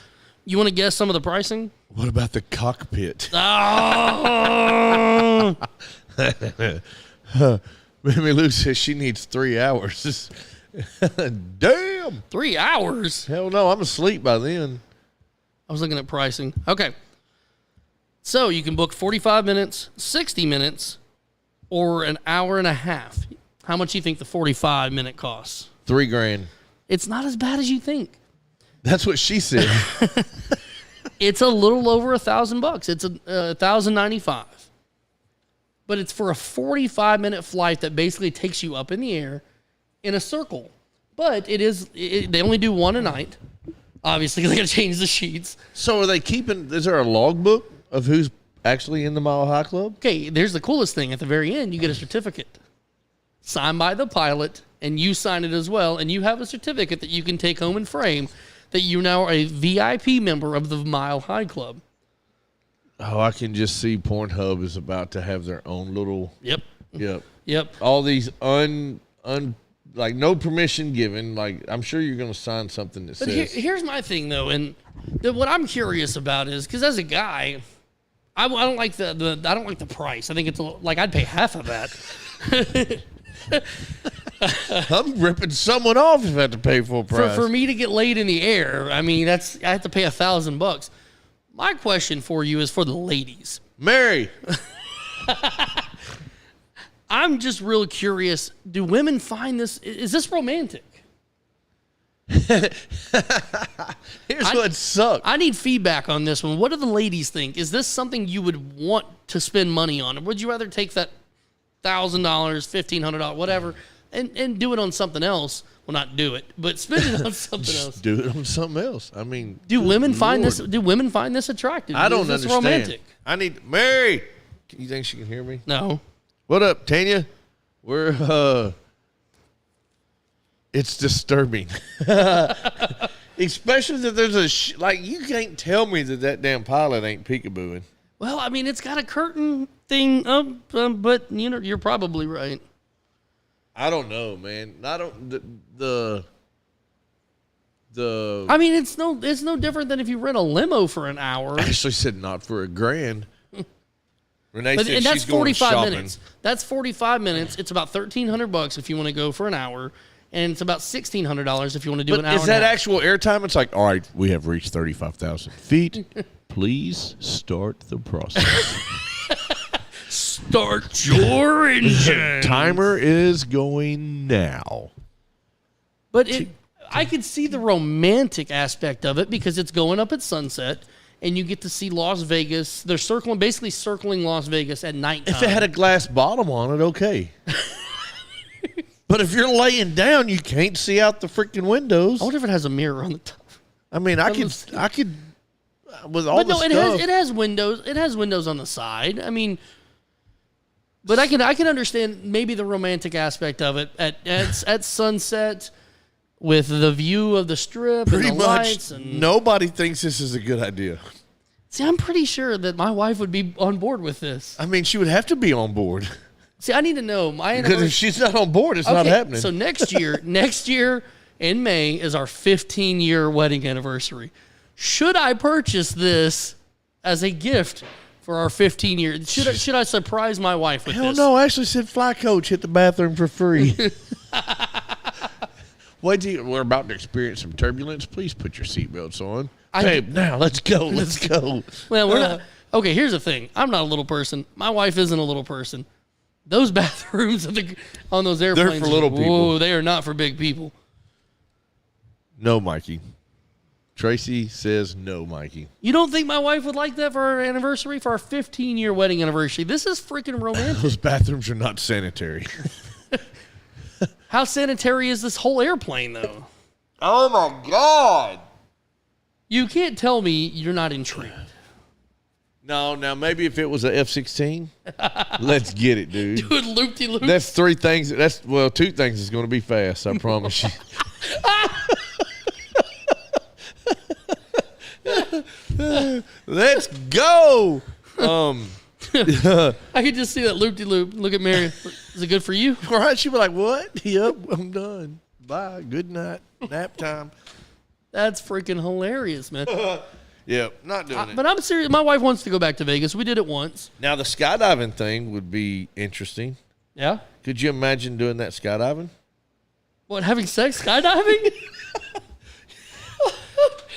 You want to guess some of the pricing? What about the cockpit? Oh! Mimi Lou says she needs 3 hours. Damn. 3 hours? Hell no, I'm asleep by then. I was looking at pricing. Okay. So you can book 45 minutes, 60 minutes, or an hour and a half. How much do you think the 45-minute costs? $3,000. It's not as bad as you think. That's what she said. It's a little over $1,000. It's $1,095. But it's for a 45-minute flight that basically takes you up in the air in a circle. But they only do one a night. Obviously, they got to change the sheets. So are they keeping, is there a logbook of who's actually in the Mile High Club? Okay, there's the coolest thing. At the very end, you get a certificate signed by the pilot, and you sign it as well, and you have a certificate that you can take home and frame that you now are a VIP member of the Mile High Club. Oh, I can just see Pornhub is about to have their own little... Yep. Yep. All these like no permission given. Like I'm sure you're going to sign something that But says... here's my thing, though, and what I'm curious about is, because as a guy... I don't like the price. I think it's like I'd pay half of that. I'm ripping someone off if I have to pay full price. For me to get laid in the air, I mean I have to pay $1,000. My question for you is for the ladies. Mary. I'm just real curious. Do women find this? Is this romantic? Here's what sucks. I need feedback on this one. What do the ladies think? Is this something you would want to spend money on? Or would you rather take that $1,000, $1,500, whatever, and do it on something else? Well, not do it, but spend it on something else. Do it on something else. I mean, do women find this attractive? I don't Is this understand. Romantic? I need Mary. You think she can hear me? No. What up, Tanya? We're it's disturbing. Especially that there's like you can't tell me that damn pilot ain't peekabooing. Well, I mean, it's got a curtain thing up, but you're probably right. I don't know, man. I don't the. I mean, it's no different than if you rent a limo for an hour. I actually said not for $1,000. Renee But, said and that's she's going 45 shopping. minutes. That's 45 minutes. It's about $1,300 if you want to go for an hour, and it's about $1,600 if you want to do an But hour. is and a that half. actual airtime? It's like, all right, we have reached 35,000 feet. Please start the process. Start your engine. Timer is going now. But I could see the romantic aspect of it because it's going up at sunset, and you get to see Las Vegas. They're basically circling Las Vegas at nighttime. If it had a glass bottom on it, okay. But if you're laying down, you can't see out the freaking windows. I wonder if it has a mirror on the top. I mean, I could, with all But the no, stuff. it has windows. It has windows on the side. I mean, but I can understand maybe the romantic aspect of it at sunset with the view of the strip Pretty and the much lights. And nobody thinks this is a good idea. see, I'm pretty sure that my wife would be on board with this. I mean, she would have to be on board. See, I need to know my Because if anniversary. she's not on board, it's not Okay, happening. So next year in May is our 15-year wedding anniversary. Should I purchase this as a gift for our 15 years? Should I surprise my wife with Hell this? no, I actually said fly coach hit the bathroom for free. We're about to experience some turbulence. Please put your seatbelts on. Babe, now let's go. Let's go. Well, we're not. Okay, here's the thing. I'm not a little person. My wife isn't a little person. Those bathrooms on those airplanes, for little people. Whoa, they are not for big people. No, Mikey. Tracy says no, Mikey. You don't think my wife would like that for our anniversary, for our 15-year wedding anniversary? This is freaking romantic. Those bathrooms are not sanitary. How sanitary is this whole airplane, though? Oh, my God. You can't tell me you're not intrigued. No, now maybe if it was a F-16, let's get it, dude. Dude, loop-de-loop. That's three things. Two things is going to be fast, I promise you. Let's go. I could just see that loop-de-loop. Look at Mary. Is it good for you? All right, she'd be like, what? Yep, I'm done. Bye. Good night. Nap time. That's freaking hilarious, man. Yep, not doing it. But I'm serious. My wife wants to go back to Vegas. We did it once. Now, the skydiving thing would be interesting. Yeah? Could you imagine doing that skydiving? What, having sex skydiving?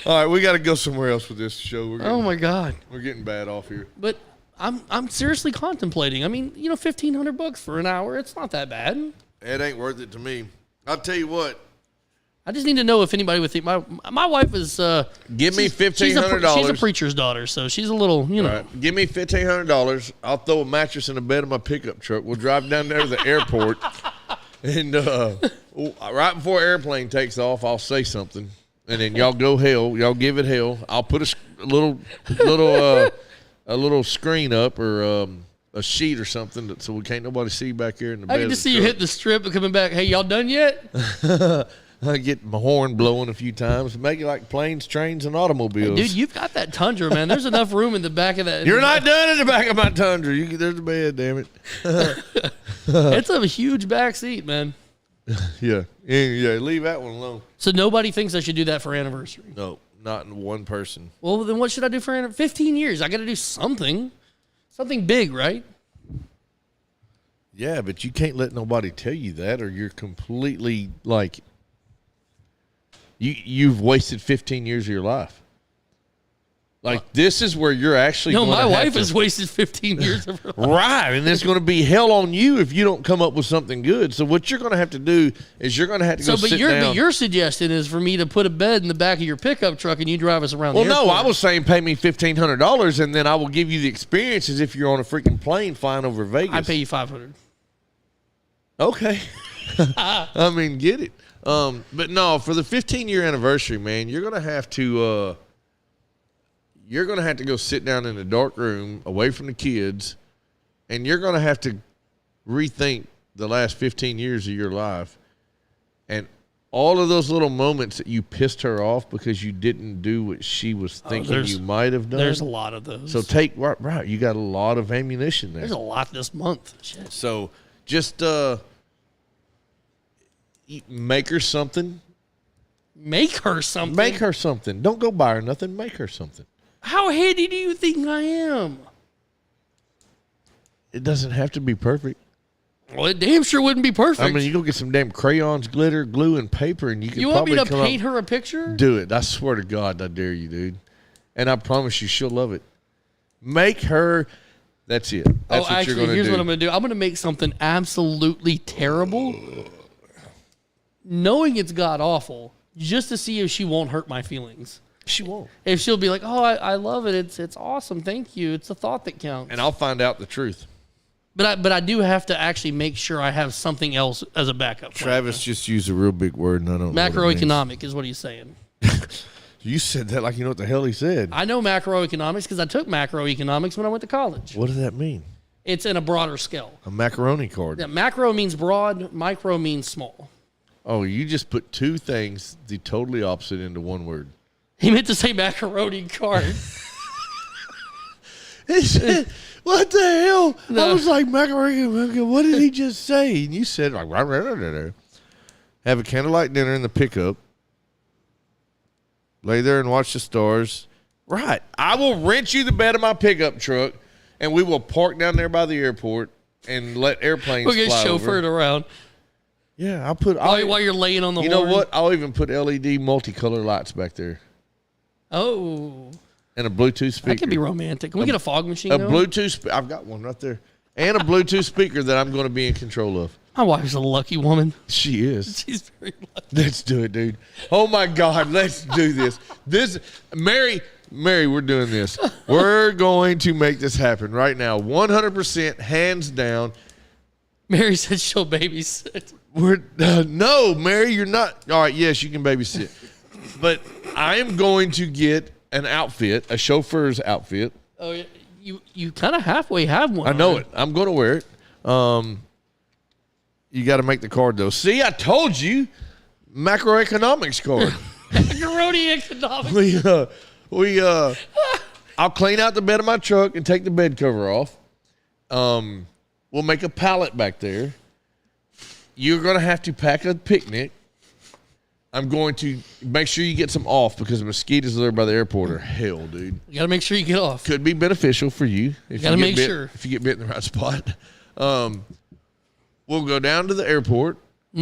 All right, we got to go somewhere else with this show. Oh, my God. We're getting bad off here. But I'm seriously contemplating. I mean, $1,500 for an hour. It's not that bad. It ain't worth it to me. I'll tell you what. I just need to know if anybody would think my wife is. Give me $1,500. She's a preacher's daughter, so she's a little, All right, give me $1,500. I'll throw a mattress in the bed of my pickup truck. We'll drive down there to the airport, and right before airplane takes off, I'll say something, and then y'all go hell. Y'all give it hell. I'll put a little screen up or a sheet or something so we can't nobody see back here in the bed. I can just see you hit the strip and coming back. Hey, y'all done yet? I get my horn blowing a few times. Make it like planes, trains, and automobiles. Dude, you've got that Tundra, man. There's enough room in the back of that. You're not done in the back of my Tundra. There's a bed, damn it. It's a huge back seat, man. Yeah, leave that one alone. So nobody thinks I should do that for anniversary. No, not in one person. Well, then what should I do for 15 years? I got to do something big, right? Yeah, but you can't let nobody tell you that, or you're completely like you've wasted 15 years of your life. Like this is where you're actually. No, gonna my have wife to, has wasted 15 years of her life. Right, and it's going to be hell on you if you don't come up with something good. So what you're going to have to do is you're going to have to go sit down. But your suggestion is for me to put a bed in the back of your pickup truck and you drive us around. Well, the no, airport. I was saying pay me $1,500 and then I will give you the experience as if you're on a freaking plane flying over Vegas. I pay you $500. Okay. I mean, get it. But no, for the 15-year anniversary, man, you're going to have to go sit down in a dark room away from the kids, and you're going to have to rethink the last 15 years of your life and all of those little moments that you pissed her off because you didn't do what she was thinking you might have done. There's a lot of those. So right, you got a lot of ammunition there. There's a lot this month. Shit. So just make her something. Make her something. Make her something. Don't go buy her nothing. Make her something. How handy do you think I am? It doesn't have to be perfect. Well, it damn sure wouldn't be perfect. I mean, you go get some damn crayons, glitter, glue, and paper, and you can you want probably me to come paint up, her a picture? Do it. I swear to God, I dare you, dude. And I promise you, she'll love it. Make her. That's it. That's what actually, you're gonna here's do. what I'm going to do. I'm going to make something absolutely terrible, knowing it's god awful, just to see if she won't hurt my feelings. She won't. If she'll be like, "Oh, I love it. It's awesome. Thank you. It's the thought that counts." And I'll find out the truth. But I do have to actually make sure I have something else as a backup. Travis just used a real big word, and I don't know what it means. Macroeconomic is what he's saying. You said that like you know what the hell he said. I know macroeconomics because I took macroeconomics when I went to college. What does that mean? It's in a broader scale. A macaroni card. Yeah, macro means broad, micro means small. Oh, you just put two things the totally opposite into one word. He meant to say macaroni card. He said, what the hell? No. I was like, macaroni, what did he just say? And you said, like, have a candlelight dinner in the pickup. Lay there and watch the stars. Right. I will rent you the bed of my pickup truck, and we will park down there by the airport and let airplanes We'll get fly chauffeured over. around Yeah, I'll put. while you're laying on the You know horn. what? I'll even put LED multicolor lights back there Oh, and a Bluetooth speaker. that could be romantic. Can we get a fog machine A going? Bluetooth. I've got one right there, and a Bluetooth speaker that I'm going to be in control of. My wife's a lucky woman. She is. She's very lucky. Let's do it, dude. Oh my God, let's do this. Mary, we're doing this. We're going to make this happen right now. 100%, hands down. Mary said she'll babysit. No, Mary, you're not. All right, yes, you can babysit. But I am going to get an outfit, a chauffeur's outfit. Oh, yeah. You kind of halfway have one. I know on. it. I'm going to wear it. You got to make the card, though. See, I told you. Macroeconomics card. Macaroni economics. I'll clean out the bed of my truck and take the bed cover off. We'll make a pallet back there. You're going to have to pack a picnic. I'm going to make sure you get some off because the mosquitoes there by the airport are hell, dude. You got to make sure you get off. Could be beneficial for you if gotta you make get bit, sure. if you get bit in the right spot. We'll go down to the airport,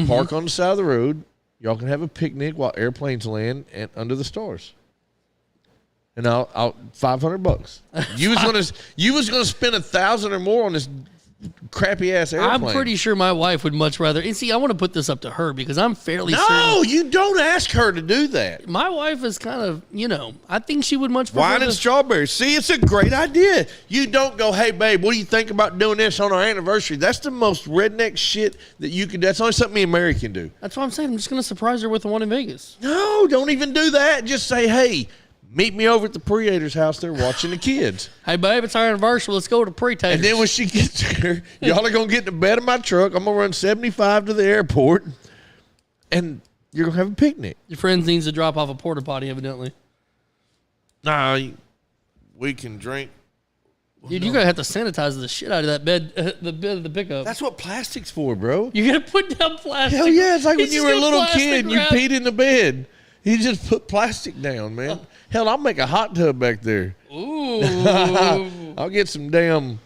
park on the side of the road. Y'all can have a picnic while airplanes land and under the stars. And I'll $500. You was gonna spend $1,000 or more on this crappy ass airplane. I'm pretty sure my wife would much rather. And see, I want to put this up to her because I'm fairly certain. No, you don't ask her to do that. My wife is kind of, I think she would much prefer Wine and strawberries. See, it's a great idea. You don't go, hey, babe, what do you think about doing this on our anniversary? That's the most redneck shit that you could. That's only something me and Mary can do. That's what I'm saying. I'm just going to surprise her with the one in Vegas. No, don't even do that. Just say, hey, meet me over at the Preator's house. They're watching the kids. Hey, babe, it's our anniversary. Let's go to Pretators. And then when she gets there, y'all are going to get in the bed of my truck. I'm going to run 75 to the airport, and you're going to have a picnic. Your friend needs to drop off a porta potty, evidently. Nah, we can drink. Dude, you're going to have to sanitize the shit out of that bed, the bed of the pickup. That's what plastic's for, bro. You're going to put down plastic. Hell yeah, it's like when He's you were a just little gonna kid and you plastic peed in the bed. You just put plastic down, man. Hell, I'll make a hot tub back there. Ooh. I'll get some damn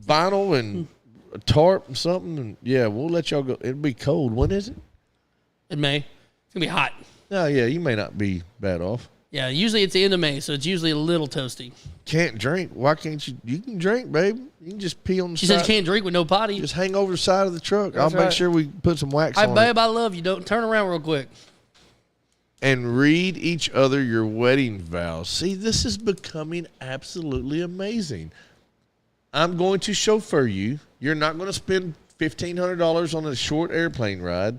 vinyl and a tarp and something, and yeah, we'll let y'all go. It'll be cold. When is it? In May. It's going to be hot. Oh, yeah, you may not be bad off. Yeah, usually it's the end of May, so it's usually a little toasty. Can't drink. Why can't you? You can drink, babe. You can just pee on the She side. said you can't drink with no potty. Just hang over the side of the truck. That's I'll make right. sure we put some wax Hey, on babe, it. I love you. Don't turn around real quick. And read each other your wedding vows. See, this is becoming absolutely amazing. I'm going to chauffeur you. You're not going to spend $1,500 on a short airplane ride.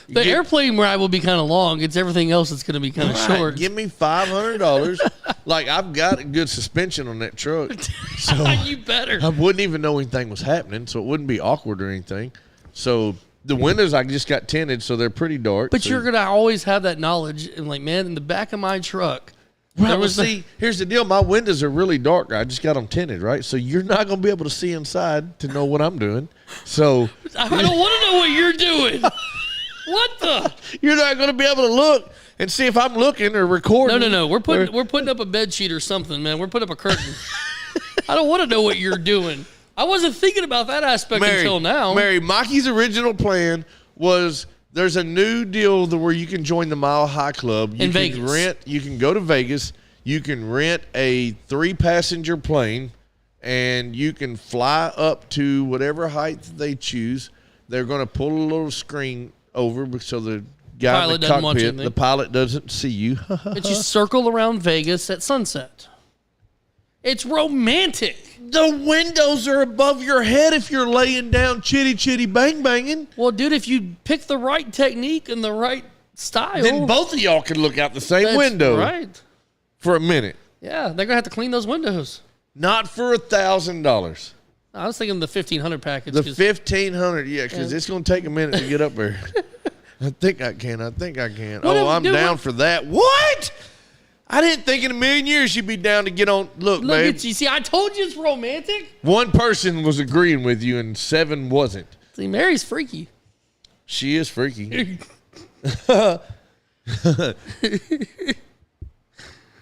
The airplane ride will be kind of long. It's everything else that's going to be kind of short. Give me $500. Like, I've got a good suspension on that truck. So You better. I wouldn't even know anything was happening, so it wouldn't be awkward or anything. So the windows I just got tinted, so they're pretty dark. But so you're going to always have that knowledge. And like, man, in the back of my truck, Right, there well, was see, here's the deal. My windows are really dark. I just got them tinted, right? So you're not going to be able to see inside to know what I'm doing. So I don't want to know what you're doing. What the? you're not going to be able to look and see if I'm looking or recording. No. We're putting up a bed sheet or something, man. We're putting up a curtain. I don't want to know what you're doing. I wasn't thinking about that aspect until now. Mary, Mikey's original plan was there's a new deal where you can join the Mile High Club. You In can Vegas. You can go to Vegas. You can rent a 3-passenger plane, and you can fly up to whatever height they choose. They're going to pull a little screen over so the guy Pilot in the doesn't want you, cockpit, the pilot doesn't see you. But you circle around Vegas at sunset. It's romantic. The windows are above your head if you're laying down chitty chitty bang banging. Well, dude, if you pick the right technique and the right style, Then both of y'all can look out the same that's window right? for a minute. Yeah, they're gonna have to clean those windows. Not for $1,000. I was thinking the 1,500 package. The 'cause- 1,500, yeah, because it's going to take a minute to get up there. I think I can. What if- I'm dude, down what- for that. What? I didn't think in a million years you'd be down to get on. Look, Look babe. at you. See, I told you it's romantic. One person was agreeing with you and 7 wasn't. See, Mary's freaky. She is freaky.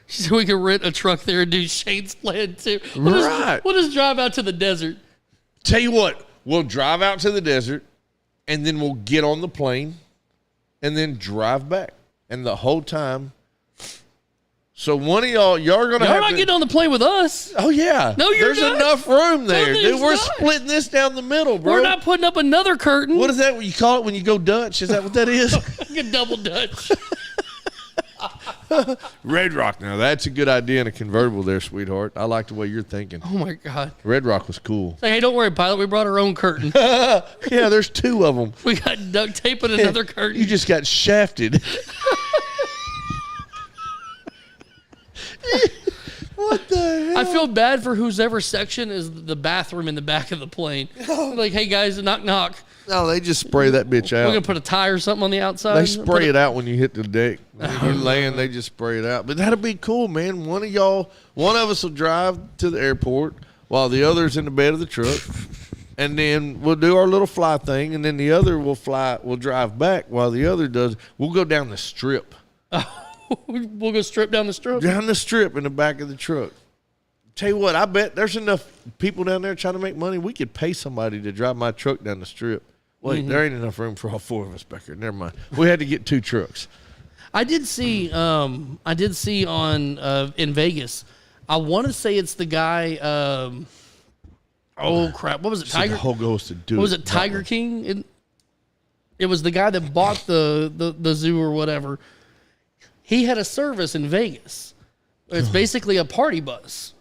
She said we could rent a truck there and do Shane's plan too. Right. We'll just drive out to the desert. Tell you what, we'll drive out to the desert, and then we'll get on the plane, and then drive back. And the whole time. So one of y'all are going to Y'all have not to. getting on the plane with us. Oh, yeah. No, you're There's not. enough room there. there's Dude, we're not. splitting this down the middle, bro. We're not putting up another curtain. What is that? What you call it when you go Dutch? Is that what that is? Like a double Dutch. Red Rock. Now, that's a good idea in a convertible there, sweetheart. I like the way you're thinking. Oh my God. Red Rock was cool. Say, hey, don't worry, pilot. We brought our own curtain. Yeah, there's 2 of them. We got duct tape and another curtain. You just got shafted. What the hell? I feel bad for whoever section is the bathroom in the back of the plane. Like, hey guys, knock knock. No, they just spray that bitch We're gonna out. put a tie or something on the outside. They spray it out when you hit the deck. When you're laying, they just spray it out. But that'll be cool, man. One of us will drive to the airport while the other's in the bed of the truck. And then we'll do our little fly thing, and then the other will drive back while the other does. We'll go down the strip. We'll go strip down the strip. Down the strip in the back of the truck. Tell you what, I bet there's enough people down there trying to make money. We could pay somebody to drive my truck down the strip. Wait, there ain't enough room for all 4 of us back here. Never mind. We had to get 2 trucks. I did see on in Vegas. I want to say it's the guy. Oh crap! What was it? So the Tiger. whole goal is to do What was it it? Tiger King. It was the guy that bought the zoo or whatever. He had a service in Vegas. It's basically a party bus,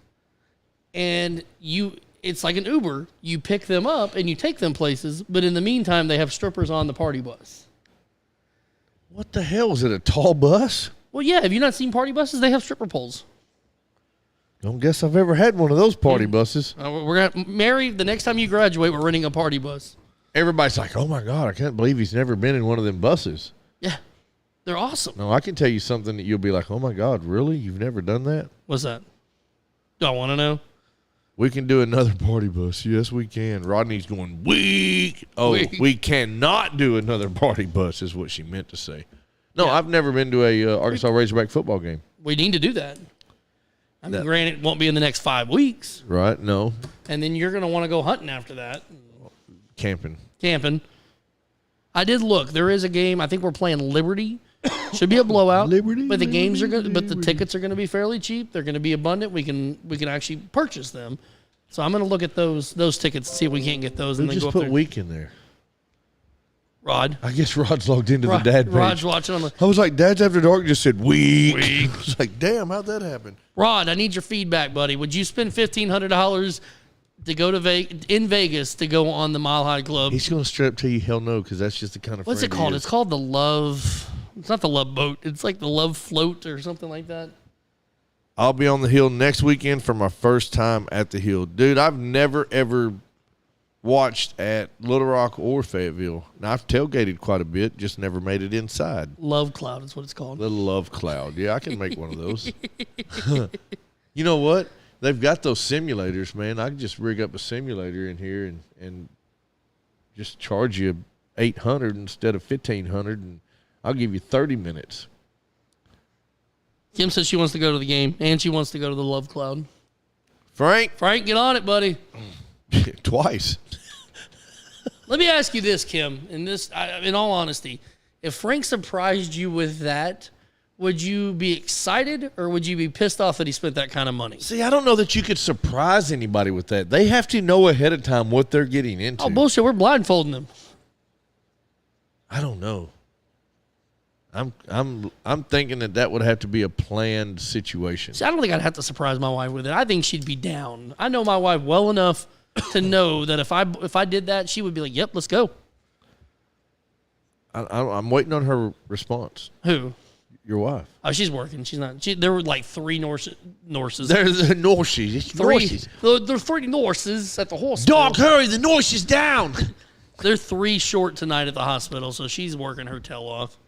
and it's like an Uber. You pick them up and you take them places, but in the meantime, they have strippers on the party bus. What the hell? Is it a tall bus? Well, yeah. Have you not seen party buses? They have stripper poles. Don't guess I've ever had one of those party buses. We're gonna Mary. The next time you graduate, we're renting a party bus. Everybody's like, oh my God, I can't believe he's never been in one of them buses. Yeah, they're awesome. No, I can tell you something that you'll be like, oh my God, really? You've never done that? What's that? Do I want to know? We can do another party bus. Yes, we can. Rodney's going, weak. Oh, Weak. we cannot do another party bus is what she meant to say. No, Yeah. I've never been to a Arkansas Razorback football game. We need to do that. I mean, granted, it won't be in the next 5 weeks, Right? No. and then you're going to want to go hunting after that, Camping. camping. I did look. There is a game. I think we're playing Liberty. Should be a blowout. Liberty, but the games are good. Liberty, But the tickets are going to be fairly cheap. They're going to be abundant. We can actually purchase them. So I'm going to look at those tickets, see if we can't get those, and Who then just go up put there. week in there? Rod. I guess Rod's logged into the dad page. Rod's watching on the. I was like, Dad's After Dark just said week. I was like, damn, how'd that happen? Rod, I need your feedback, buddy. Would you spend $1,500 to go to in Vegas to go on the Mile High Club? He's going to straight up tell you hell no because that's just the kind of What's it friend he called? is. It's called the Love. It's not the Love Boat. It's like the Love Float or something like that. I'll be on the hill next weekend for my first time at the hill. Dude, I've never, ever watched at Little Rock or Fayetteville. Now, I've tailgated quite a bit, just never made it inside. Love Cloud is what it's called. Little Love Cloud. Yeah, I can make one of those. You know what? They've got those simulators, man. I can just rig up a simulator in here and just charge you $800 instead of $1,500, and I'll give you 30 minutes. Kim says she wants to go to the game, and she wants to go to the Love Cloud. Frank, Frank, get on it, buddy. twice. Let me ask you this, Kim. In all honesty, if Frank surprised you with that, would you be excited or would you be pissed off that he spent that kind of money? See, I don't know that you could surprise anybody with that. They have to know ahead of time what they're getting into. Oh, bullshit. We're blindfolding them. I don't know. I'm thinking that would have to be a planned situation. See, I don't think I'd have to surprise my wife with it. I think she'd be down. I know my wife well enough to know that if I did that, she would be like, "Yep, let's go." I'm waiting on her response. Who? Your wife. Oh, she's working. She's not. There were like 3 Norses. There's the Norses. It's Norses. There are 3 Norses at the hospital. Dog, hurry! The Norse is down. They're 3 short tonight at the hospital, so she's working her tail off.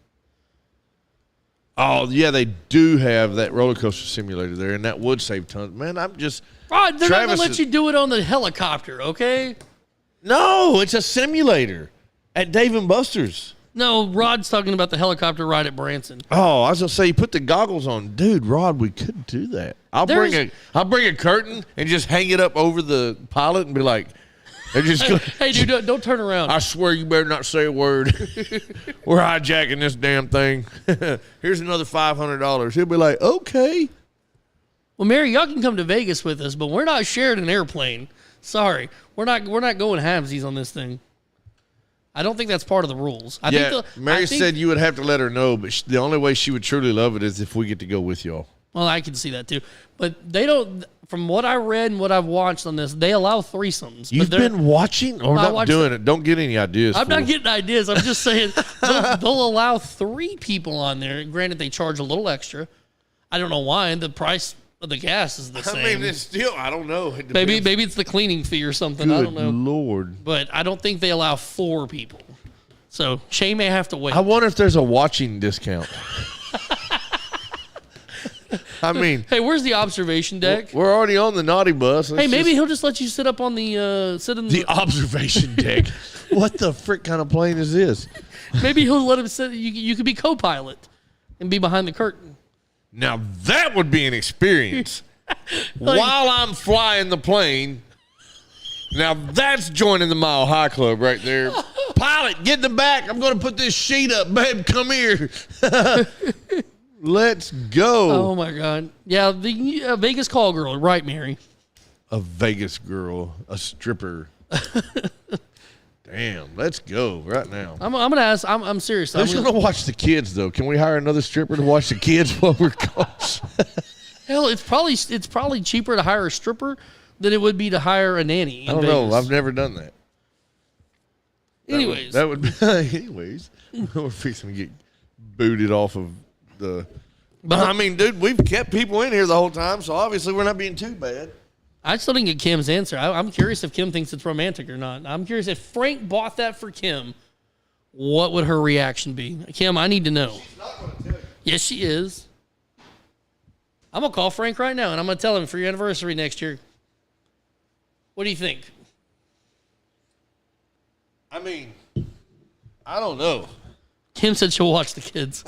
Oh yeah, they do have that roller coaster simulator there, and that would save tons. Man, I'm just. Rod, they're not Travis gonna let you do it on the helicopter, okay? No, it's a simulator at Dave and Buster's. No, Rod's talking about the helicopter ride at Branson. Oh, I was gonna say you put the goggles on, dude. Rod, we could do that. I'll bring a curtain and just hang it up over the pilot and be like, they're just. Hey, dude, don't turn around. I swear you better not say a word. We're hijacking this damn thing. Here's another $500. He'll be like, okay. Well, Mary, y'all can come to Vegas with us, but we're not sharing an airplane. Sorry, we're not going halvesies on this thing. I don't think that's part of the rules. Mary said you would have to let her know, but the only way she would truly love it is if we get to go with y'all. Well, I can see that too, but they don't. From what I read and what I've watched on this, they allow threesomes. You've been watching or not doing it? Don't get any ideas. I'm not getting ideas. I'm just saying they'll allow 3 people on there. Granted, they charge a little extra. I don't know why. The price of the gas is the same. I mean, it's still, I don't know. Maybe it's the cleaning fee or something. Good I don't know. Lord. But I don't think they allow 4 people. So Shay may have to wait. I wonder if there's a watching discount. I mean, hey, where's the observation deck? We're already on the naughty bus. Hey, maybe he'll just let you sit up on the the observation deck. What the frick kind of plane is this? Maybe he'll let him sit. You could be co-pilot and be behind the curtain. Now that would be an experience. While I'm flying the plane. Now that's joining the Mile High Club right there. Pilot, get in the back. I'm going to put this sheet up. Babe, come here. Let's go. Oh, my God. Yeah, the Vegas call girl. Right, Mary. A Vegas girl. A stripper. Damn, let's go right now. I'm going to ask. I'm serious. Who's going to watch the kids, though? Can we hire another stripper to watch the kids while we're gone? Hell, it's probably cheaper to hire a stripper than it would be to hire a nanny. I don't know. I've never done that. Anyways. That would be, anyways. We're fixing to get booted off of the. But I mean, dude, we've kept people in here the whole time, so obviously we're not being too bad. I still didn't get Kim's answer. I'm curious if Kim thinks it's romantic or not. I'm curious if Frank bought that for Kim, what would her reaction be? Kim, I need to know. She's not going to tell you. Yes, she is. I'm going to call Frank right now, and I'm going to tell him for your anniversary next year. What do you think? I mean, I don't know. Kim said she'll watch the kids.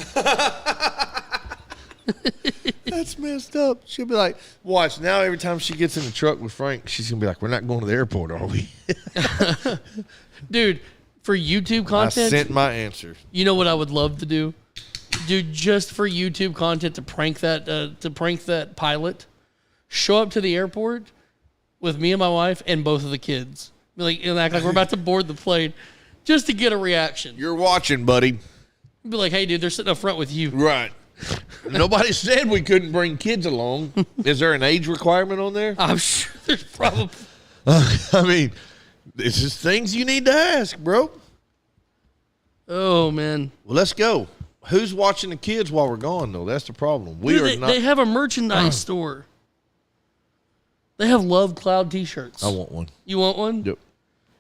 That's messed up. She'll be like, watch, now every time she gets in the truck with Frank, she's going to be like, we're not going to the airport, are we? Dude, for YouTube content. I sent my answer. You know what I would love to do? Dude, just for YouTube content to prank that pilot, show up to the airport with me and my wife and both of the kids. Be like, and act like we're about to board the plane just to get a reaction. You're watching, buddy. Be like, hey, dude, they're sitting up front with you. Right. Nobody said we couldn't bring kids along. Is there an age requirement on there? I'm sure there's probably. I mean, this is things you need to ask, bro. Oh, man. Well, let's go. Who's watching the kids while we're gone, though? That's the problem. They have a merchandise store. They have Love Cloud t-shirts. I want one. You want one? Yep.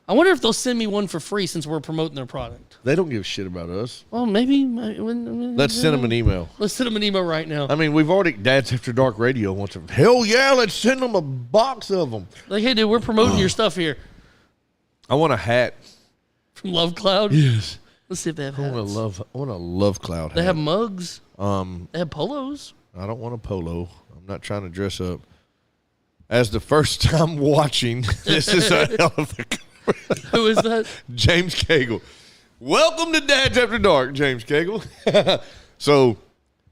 I wonder if they'll send me one for free since we're promoting their product. They don't give a shit about us. Well, maybe. Let's send them an email. Let's send them an email right now. I mean, we've already, Dad's After Dark Radio wants them. Hell yeah, let's send them a box of them. Like, hey, dude, we're promoting your stuff here. I want a hat. From Love Cloud? Yes. Let's see if they have hats. I want a Love Cloud hat. They have mugs. They have polos. I don't want a polo. I'm not trying to dress up. as the first time watching, this is a hell of a Who is that? James Cagle. Welcome to Dads After Dark, James Cagle. So,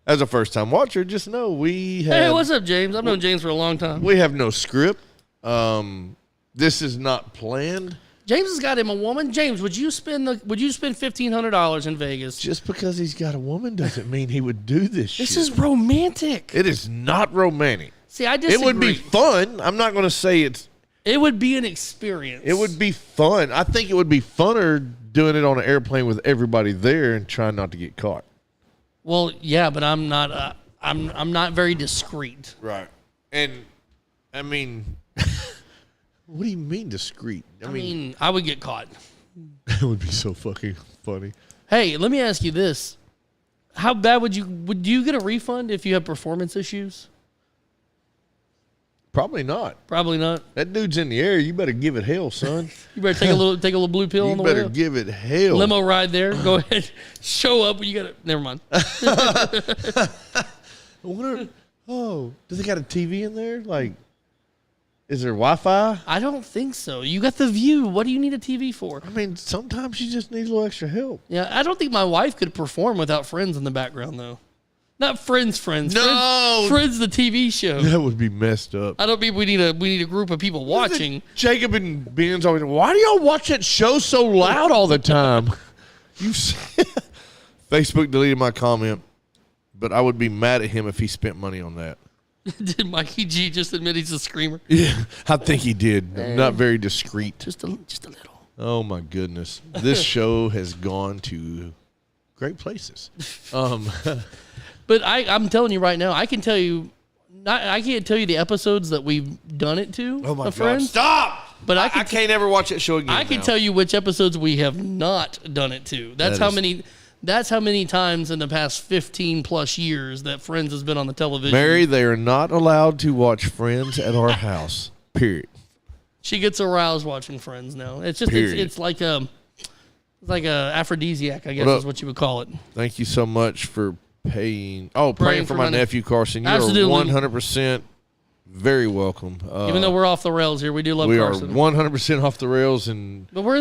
as a first time watcher, just know we have. Hey, what's up, James? I've known James for a long time. We have no script. This is not planned. James has got him a woman. James, would you spend $1,500 in Vegas? Just because he's got a woman doesn't mean he would do this shit. This is romantic. It is not romantic. See, I disagree. It would be fun. I'm not going to say it's. It would be an experience. It would be fun. I think it would be funner doing it on an airplane with everybody there and trying not to get caught. Well, yeah, but I'm not. I'm not very discreet. Right. And I mean, what do you mean discreet? I mean, I would get caught. That would be so fucking funny. Hey, let me ask you this: how bad would you get a refund if you have performance issues? Probably not. Probably not. That dude's in the air. You better give it hell, son. You better take a little blue pill You on the way better up. give it hell. Limo ride there. Go ahead. Show up. You got to. Never mind. I wonder, do they got a TV in there? Like, is there Wi-Fi? I don't think so. You got the view. What do you need a TV for? I mean, sometimes you just need a little extra help. Yeah, I don't think my wife could perform without Friends in the background, though. Not Friends. No! Friends, the TV show. That would be messed up. I don't think we need a group of people watching. Jacob and Ben's always, why do y'all watch that show so loud all the time? Facebook deleted my comment, but I would be mad at him if he spent money on that. Did Mikey G just admit he's a screamer? Yeah, I think he did. Not very discreet. Just a little. Oh my goodness, this show has gone to great places. But I'm telling you right now, I can tell you, I can't tell you the episodes that we've done it to. Oh my of God! Friends, Stop! But I can't ever watch that show again. I can now. tell you which episodes we have not done it to. That's how many. That's how many times in the past 15 plus years that Friends has been on the television. Mary, they are not allowed to watch Friends at our house. Period. She gets aroused watching Friends now. It's just it's like a aphrodisiac, I guess is what you would call it. Thank you so much for praying for my nephew Carson. You're Absolutely. 100% very welcome. Even though we're off the rails here, we do love Carson. We are 100% off the rails, and but we're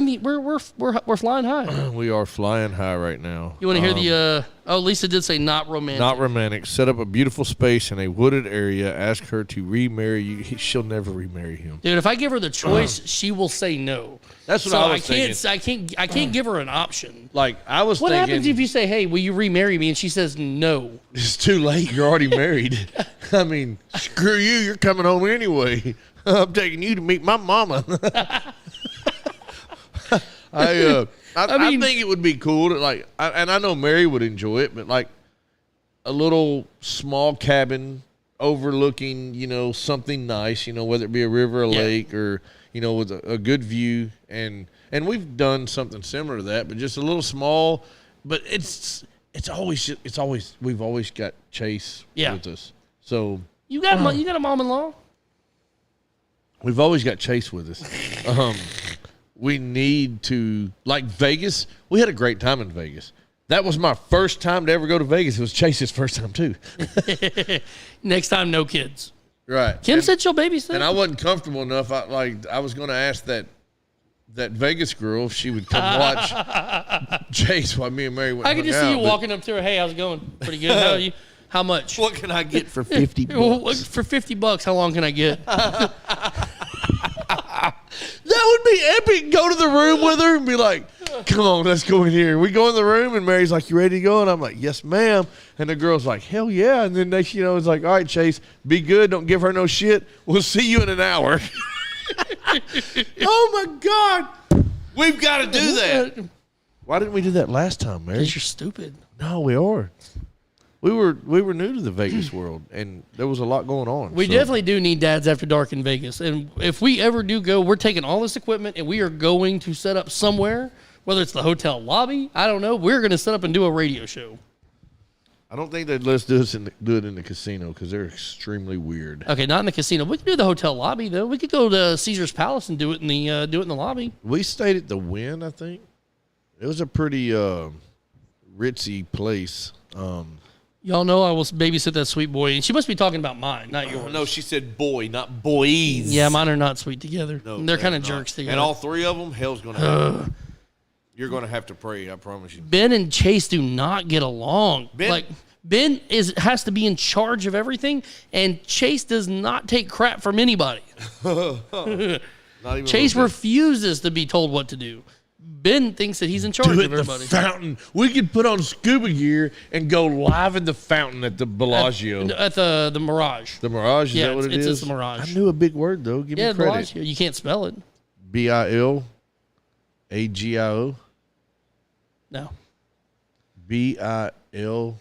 flying high. we are flying high right now. You want to hear the? Lisa did say not romantic. Not romantic. Set up a beautiful space in a wooded area. Ask her to remarry you. She'll never remarry him. Dude, if I give her the choice, she will say no. That's what I was thinking. I can't give her an option. Like I was What thinking. happens if you say, "Hey, will you remarry me?" and she says no? It's too late. You're already married. I mean, screw you. You're coming home anyway. I'm taking you to meet my mama. I think it would be cool to and I know Mary would enjoy it, but like a little small cabin overlooking, something nice, whether it be a river, a lake, or with a good view, and we've done something similar to that, but just a little small. But we've always got Chase with us, so you got a mom-in-law. We've always got Chase with us. We need to, like Vegas, we had a great time in Vegas. That was my first time to ever go to Vegas. It was Chase's first time, too. Next time, no kids. Right. Kim said she'll babysit. And I wasn't comfortable enough. I was going to ask that Vegas girl if she would come watch Chase while me and Mary went. I could just see you walking up to her. Hey, how's it going? Pretty good. How are you? How much? What can I get for $50? For $50, how long can I get? That would be epic. Go to the room with her and be like, come on, let's go in here. We go in the room and Mary's like, you ready to go? And I'm like, yes, ma'am. And the girl's like, hell yeah. And then next, it's like, all right, Chase, be good. Don't give her no shit. We'll see you in an hour. Oh my God. We've got to do that. Why didn't we do that last time, Mary? Because you're stupid. No, we are. We were new to the Vegas world, and there was a lot going on. We definitely do need Dads After Dark in Vegas. And if we ever do go, we're taking all this equipment, and we are going to set up somewhere, whether it's the hotel lobby, I don't know. We're going to set up and do a radio show. I don't think they'd let's do it in the casino because they're extremely weird. Okay, not in the casino. We could do the hotel lobby, though. We could go to Caesar's Palace and do it in the lobby. We stayed at the Wynn, I think. It was a pretty ritzy place. Y'all know I will babysit that sweet boy, and she must be talking about mine, not yours. No, she said boy, not boys. Yeah, mine are not sweet together. No, They're kind of not. jerks together. And all three of them, hell's going to happen. You're going to have to pray, I promise you. Ben and Chase do not get along. Ben- Ben has to be in charge of everything, and Chase does not take crap from anybody. Not even Chase a little bit. refuses to be told what to do. Ben thinks that he's in charge Do of it in the everybody. fountain. We could put on scuba gear and go live in the fountain at the Bellagio. At the Mirage. The Mirage, is Yeah, that what it it's is? just the Mirage. I knew a big word, though. Give Yeah, me credit. Bellagio. You can't spell it. Bilagio. No. Bil.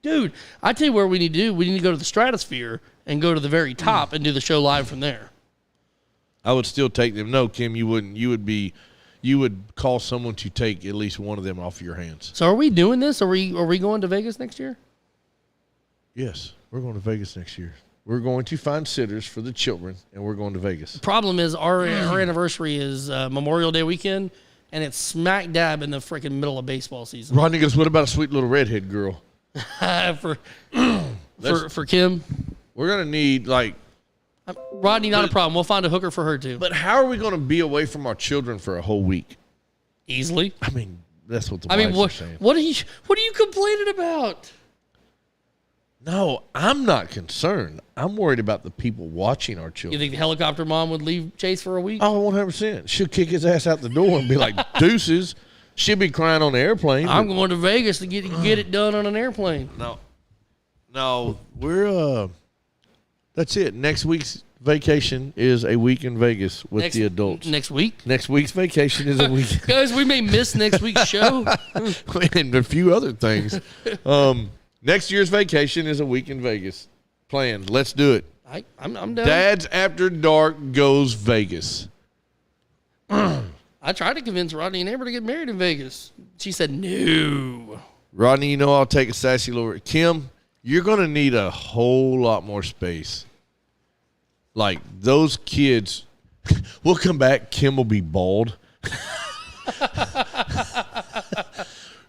Dude, I tell you where we need to do. We need to go to the Stratosphere and go to the very top and do the show live from there. I would still take them. No, Kim, you wouldn't. You would call someone to take at least one of them off your hands. So are we doing this? Are we going to Vegas next year? Yes, we're going to Vegas next year. We're going to find sitters for the children, and we're going to Vegas. Problem is our anniversary is Memorial Day weekend, and it's smack dab in the freaking middle of baseball season. Rodney goes, what about a sweet little redhead girl? for Kim. We're going to need, like, Rodney, not a problem. We'll find a hooker for her too. but how are we going to be away from our children for a whole week? Easily. I mean, that's what the I mean, wives are saying. what are you complaining about? No, I'm not concerned. I'm worried about the people watching our You children. think the helicopter mom would leave Chase for a week? Oh, 100%. She'll kick his ass out the door and be like, deuces. She'll be crying on the airplane. I'm going to Vegas to get it done on an airplane. No, we're, that's it. Next week's vacation is a week in Vegas with the adults. Next week? Next week's vacation is a week. Guys, we may miss next week's show. And a few other things. Next year's vacation is a week in Vegas. Planned. Let's do it. I'm done. Dad's After Dark goes Vegas. I tried to convince Rodney and Amber to get married in Vegas. She said no. Rodney, you know I'll take a sassy little. Kim, you're going to need a whole lot more space. Like, those kids, we'll come back. Kim will be bald.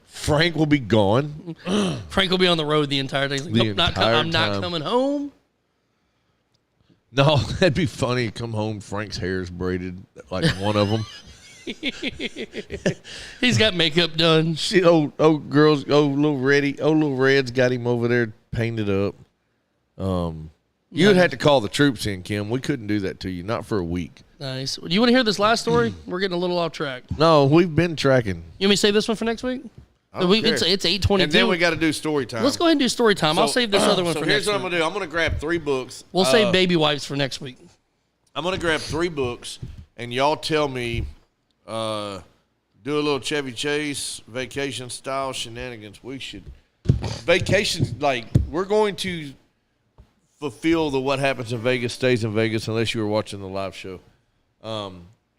Frank will be gone. Frank will be on the road the entire day. He's like, The "Nope, entire I'm not time. coming home. No, that'd be funny. Come home, Frank's hair's braided, like one of them. He's got makeup done. Shit, old girls, little Red's got him over there painted up. You would have to call the troops in, Kim. We couldn't do that to you, not for a week. Nice. Do you want to hear this last story? We're getting a little off track. No, we've been tracking. You want me to save this one for next week? I don't care. It's 8:22. And then we got to do story time. Let's go ahead and do story time. I'll save this other one for here's next what I'm week. going to do. I'm going to grab 3 books. We'll save baby wipes for next week. I'm going to grab 3 books, and y'all tell me, do a little Chevy Chase vacation style shenanigans. We should. Vacations, like, we're going to fulfill the what happens in Vegas stays in Vegas unless you were watching the live show.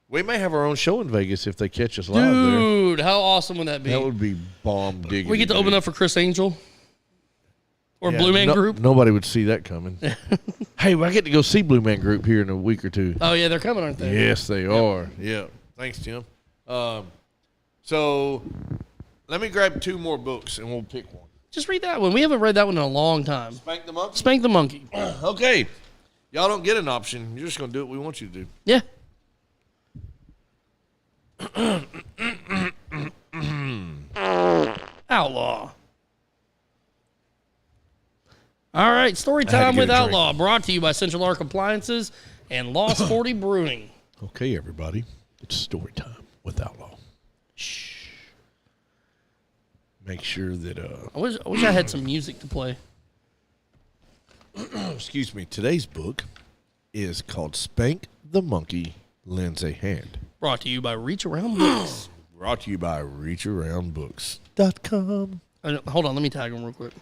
We may have our own show in Vegas if they catch us live there. Dude, how awesome would that be? That would be bomb digging. We get to open up for Chris Angel or Yeah, Blue Man Group. Nobody would see that coming. Hey, I get to go see Blue Man Group here in a week or two. Oh yeah, they're coming, aren't they? Yes, they are. Yeah. Thanks, Tim. So let me grab 2 more books and we'll pick one. Just read that one. We haven't read that one in a long time. Spank the monkey? Spank the Monkey. Okay. Y'all don't get an option. You're just going to do what we want you to do. Yeah. Outlaw. All right, story I had to time get with a drink. Outlaw, brought to you by Central Arc Appliances and Lost 40 Brewing. Okay, everybody. It's story time with Outlaw. Shh. Make sure that, I wish I had some music to play. excuse me, today's book is called Spank the Monkey Lends a Hand. Brought to you by Reach Around Books. Brought to you by ReachAroundBooks.com. Hold on, let me tag them real quick.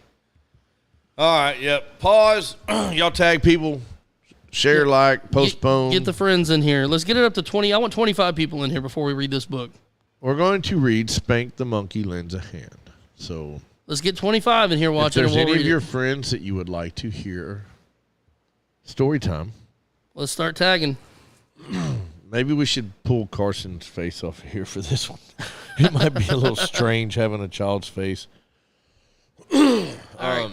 All right, yep. Pause. Y'all tag people. Share, like, postpone. Get the friends in here. Let's get it up to 20. I want 25 people in here before we read this book. We're going to read Spank the Monkey Lends a Hand. So, Let's get 25 in here if watching. there's and we'll any read of your it. friends that you would like to hear story time, Let's start tagging. maybe we should pull Carson's face off here for this one. It might be a little strange having a child's face. All right.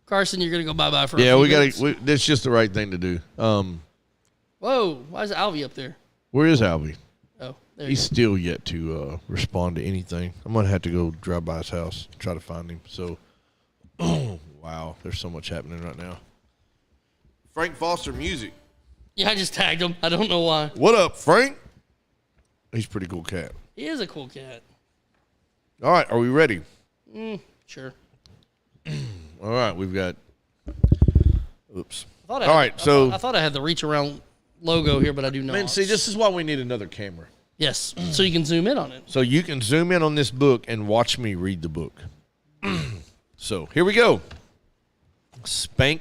Carson, you're going to go bye-bye for a Yeah, few we minutes. got to. That's just the right thing to do. Whoa, why is Alvy up there? Where is Albie? Oh, there He's you still yet to respond to anything. I'm gonna have to go drive by his house, try to find him. So, wow, there's so much happening right now. Frank Foster music. go. Yeah, I just tagged him. I don't know why. What up, Frank? He's a pretty cool cat. He is a cool cat. All right, are we ready? Sure. All right, we've got. Oops. I thought I All had, right, so I thought I had the reach around logo here, but I do not. man, see, this is why we need another camera. Yes, so you can zoom in on it. So you can zoom in on this book and watch me read the book. So here we go. Spank.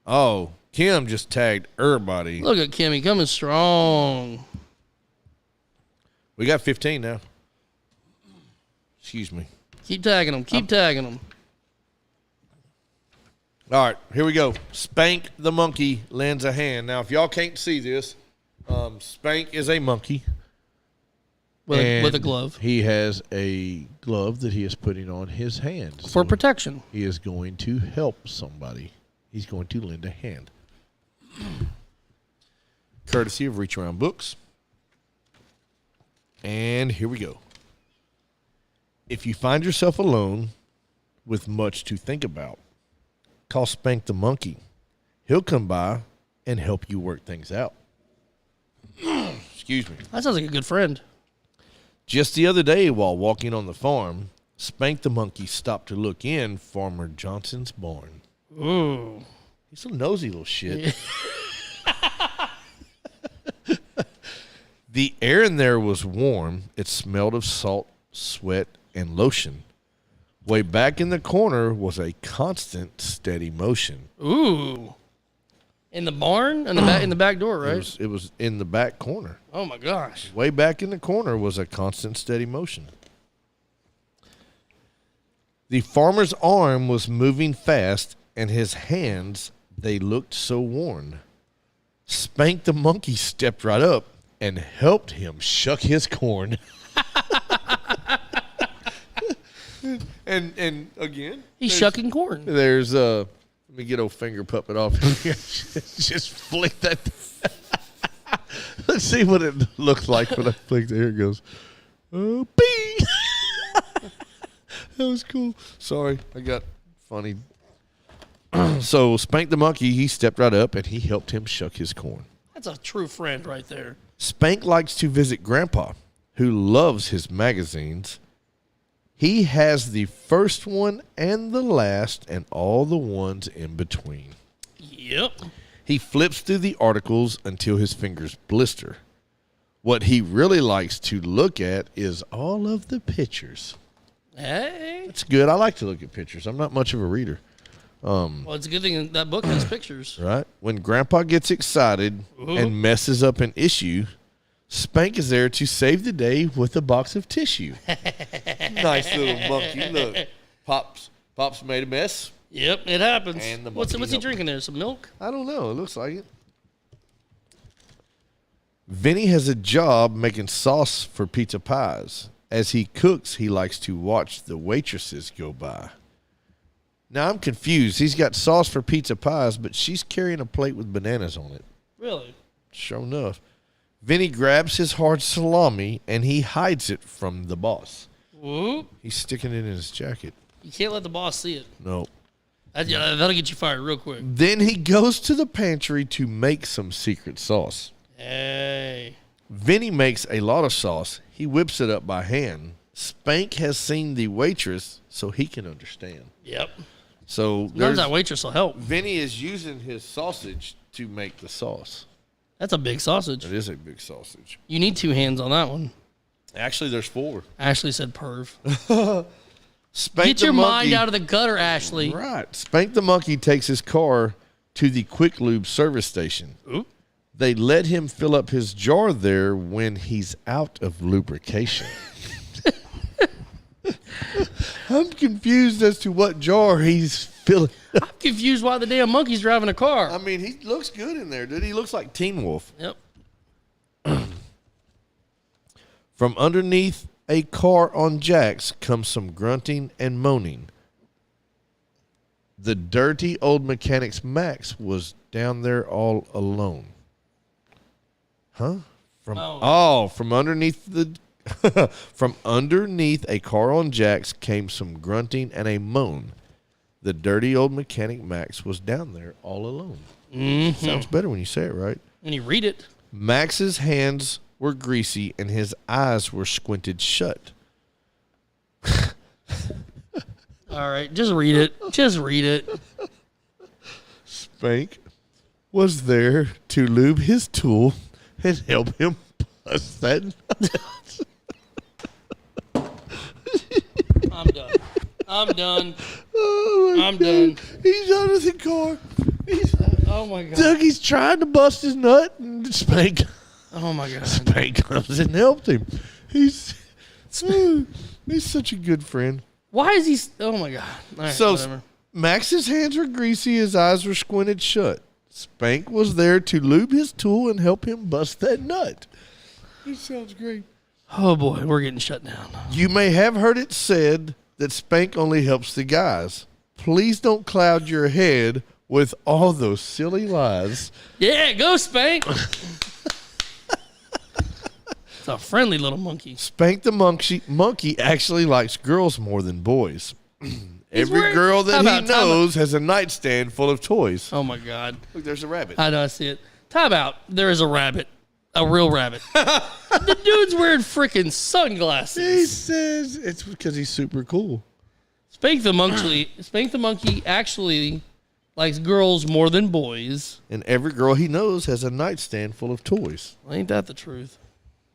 Oh, Kim just tagged everybody. Look at Kimmy coming strong. We got 15 now. Excuse me. Keep tagging them. Keep tagging them. All right, here we go. Spank the monkey lends a hand. Now, if y'all can't see this, Spank is a monkey. With a and glove He has a glove that he is putting on his hand. for So protection. he is going to help somebody. He's going to lend a hand. Courtesy of Reach Around Books. And here we go. If you find yourself alone with much to think about, call Spank the monkey. He'll come by and help you work things out. Excuse me. That sounds like a good friend. Just the other day while walking on the farm, Spank the monkey stopped to look in Farmer Johnson's barn. Ooh. He's a nosy little shit. The air in there was warm. It smelled of salt, sweat, and lotion. Way back in the corner was a constant, steady motion. Ooh. In the barn? In the back door, right? It was in the back corner. Oh my gosh. Way back in the corner was a constant, steady motion. The farmer's arm was moving fast, and his hands, they looked so worn. Spank the monkey stepped right up and helped him shuck his corn. and again, He's shucking corn. there's let me get old finger puppet off here. Just flick that. Let's see what it looks like when I flick it. Here it goes. Oh, bing! That was cool. Sorry, I got funny. So Spank the monkey, he stepped right up and he helped him shuck his corn. That's a true friend right there. Spank likes to visit Grandpa, who loves his magazines. He has the first one and the last and all the ones in between. Yep. He flips through the articles until his fingers blister. What he really likes to look at is all of the pictures. Hey. It's good. I like to look at pictures. I'm not much of a reader, Well, it's a good thing that book has pictures. right? When Grandpa gets excited and messes up an issue, Spank is there to save the day with a box of tissue. Nice little monkey. Look, Pops made a mess. Yep, it happens. And the What's monkey he helped. drinking there? Some milk? I don't know. It looks like it. Vinny has a job making sauce for pizza pies. As he cooks, he likes to watch the waitresses go by. Now, I'm confused. He's got sauce for pizza pies, but she's carrying a plate with bananas on it. Really? Sure enough. Vinny grabs his hard salami, and he hides it from the boss. Whoop. He's sticking it in his jacket. You can't let the boss see it. No. That'll get you fired real quick. Then he goes to the pantry to make some secret sauce. Hey. Vinny makes a lot of sauce. He whips it up by hand. Spank has seen the waitress, so he can understand. Yep. So Sometimes that waitress will help. Vinny is using his sausage to make the sauce. That's a big sausage. It is a big sausage. You need 2 hands on that one. Actually, there's 4. Ashley said perv. Spank Get the your mind monkey- out of the gutter, Ashley. Right. Spank the monkey takes his car to the Quick Lube service station. Ooh. They let him fill up his jar there when he's out of lubrication. I'm confused as to what jar he's filling. I'm confused why the damn monkey's driving a car. I mean, he looks good in there, dude. He looks like Teen Wolf. Yep. From underneath a car on jacks comes some grunting and moaning. The dirty old mechanic's Max was down there all alone. Huh? From underneath from underneath a car on jacks came some grunting and a moan. The dirty old mechanic Max was down there all alone. Mm-hmm. Sounds better when you say it right. When you read it. Max's hands were greasy and his eyes were squinted shut. All right, just read it. Just read it. Spank was there to lube his tool and help him bust that nut. I'm done. I'm done. Oh my I'm God. done. He's under the car. Oh my God. Dougie's trying to bust his nut, and Spank Oh my God. comes and helped him. He's such a good friend. Why is he? Oh my God. All right, So whatever. Max's hands were greasy, his eyes were squinted shut. Spank was there to lube his tool and help him bust that nut. This sounds great. Oh boy, we're getting shut down. You may have heard it said that Spank only helps the guys. Please don't cloud your head with all those silly lies. Yeah, go Spank. It's a friendly little monkey. Spank the monkey actually likes girls more than boys. Every wearing- girl that Time he out. knows has a nightstand full of toys. Oh my God. Look, there's a rabbit. I know, I see it. Time out. There is a rabbit. A real rabbit. The dude's wearing freaking sunglasses. He says it's because he's super cool. Spank the monkey actually likes girls more than boys. And every girl he knows has a nightstand full of toys. Ain't that the truth?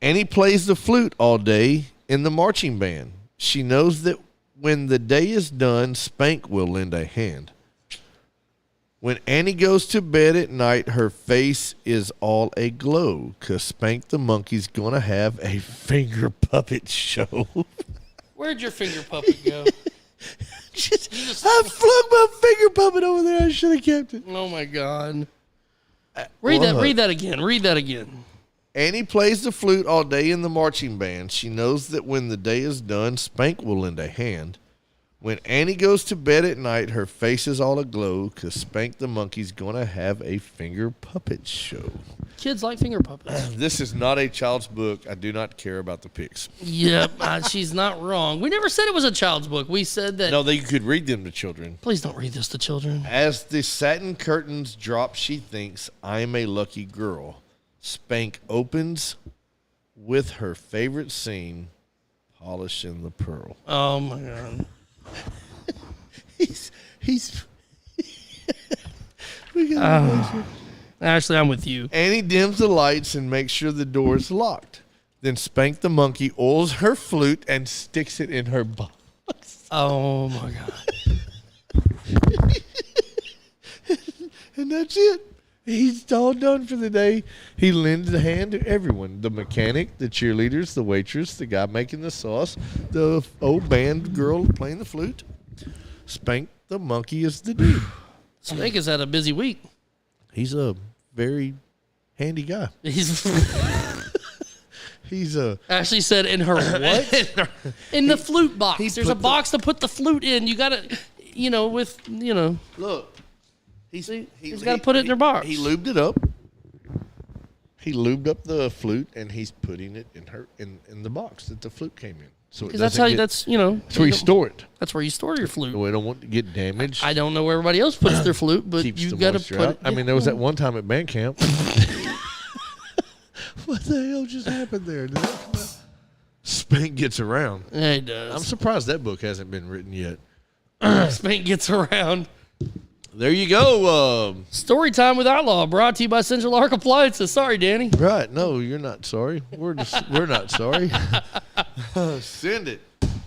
And he plays the flute all day in the marching band. She knows that when the day is done, Spank will lend a hand. When Annie goes to bed at night, her face is all aglow, 'cause Spank the monkey's gonna have a finger puppet show. Where'd your finger puppet go? I flung my finger puppet over there. I should have kept it. Oh my God. Read that again. Read that again. Annie plays the flute all day in the marching band. She knows that when the day is done, Spank will lend a hand. When Annie goes to bed at night, her face is all aglow, 'cause Spank the monkey's going to have a finger puppet show. Kids like finger puppets. This is not a child's book. I do not care about the pics. Yep, she's not wrong. We never said it was a child's book. We said that. No, you could read them to children. Please don't read this to children. As the satin curtains drop, she thinks, I'm a lucky girl. Spank opens with her favorite scene, polishing the pearl. Oh my God. He's we got Actually, I'm with you. Annie dims the lights and makes sure the door is locked. Then Spank the monkey oils her flute and sticks it in her box. Oh my God. And that's it. He's all done for the day. He lends a hand to everyone. The mechanic, the cheerleaders, the waitress, the guy making the sauce, the old band girl playing the flute. Spank the monkey is the dude. Spank has had a busy week. He's a very handy guy. He's He's a Ashley said in her what? In the flute box. He There's a put box to put the flute in. You gotta, look. He's gotta put it in their box. He lubed it up. He lubed up the flute and he's putting it in the box that the flute came in. So it Because that's where you store it. That's where you store your flute. We don't want it to get damaged. I don't know where everybody else puts their flute, but Keeps you the got to moisture put out. it. I mean, there was that one time at band camp. What the hell just happened there? Did that come out? Spank gets around. Yeah, he I'm does. surprised that book hasn't been written yet. Spank gets around. There you go. Story time with Outlaw, brought to you by Central Arc Appliances. Sorry, Danny. Right. No, you're not sorry. We're not sorry. Send it.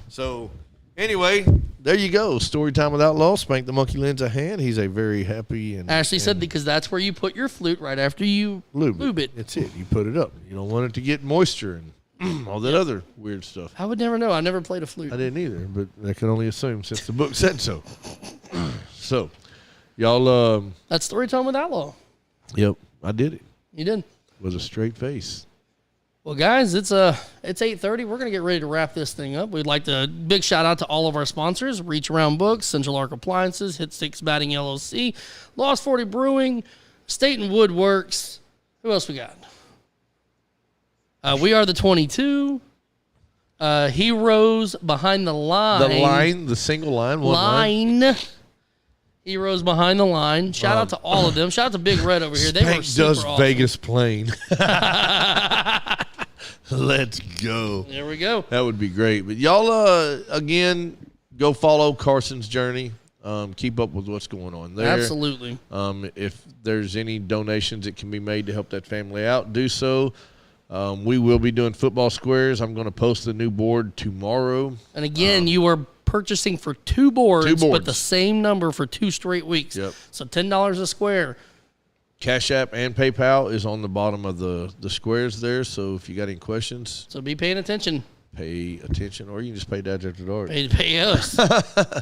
So, anyway, there you go. Story time with Outlaw. Spank the monkey lends a hand. He's a very happy and Ashley said because that's where you put your flute right after you lube it. That's it. You put it up. You don't want it to get moisture and all that other weird stuff. I would never know. I never played a flute. I didn't either, but I can only assume since the book said so. So, y'all. That's Story time with Outlaw. Yep, I did it You did. with a straight face. Well, guys, it's 8:30. We're gonna get ready to wrap this thing up. We'd like to big shout out to all of our sponsors: Reach Around Books, Central Arc Appliances, Hit Sticks Batting LLC, Lost 40 Brewing, Staten Woodworks. Who else we got? We Are the 22. Heroes Behind the Line. The single line, one line. Heroes Behind the Line. Shout out to all of them. Shout out to Big Red over here. They were Spank super does awesome. Vegas plane. Let's go. There we go. That would be great. But y'all, again, go follow Carson's journey. Keep up with what's going on there. Absolutely. If there's any donations that can be made to help that family out, do so. We will be doing football squares. I'm going to post the new board tomorrow. And again, you are purchasing for two boards, but boards. the same number for 2 straight weeks. Yep. So $10 a square. Cash App and PayPal is on the bottom of the squares there. So if you got any questions, So be paying attention. pay attention, or you can just pay Dads After Dark. Pay us.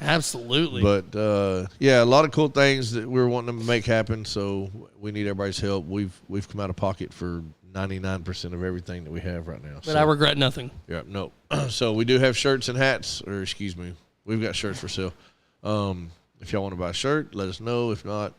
Absolutely. But yeah, a lot of cool things that we're wanting to make happen. So we need everybody's help. We've come out of pocket for 99% of everything that we have right now. But I regret nothing. Yeah, no. So we do have shirts and hats, or excuse me, we've got shirts for sale. If y'all want to buy a shirt, let us know. If not,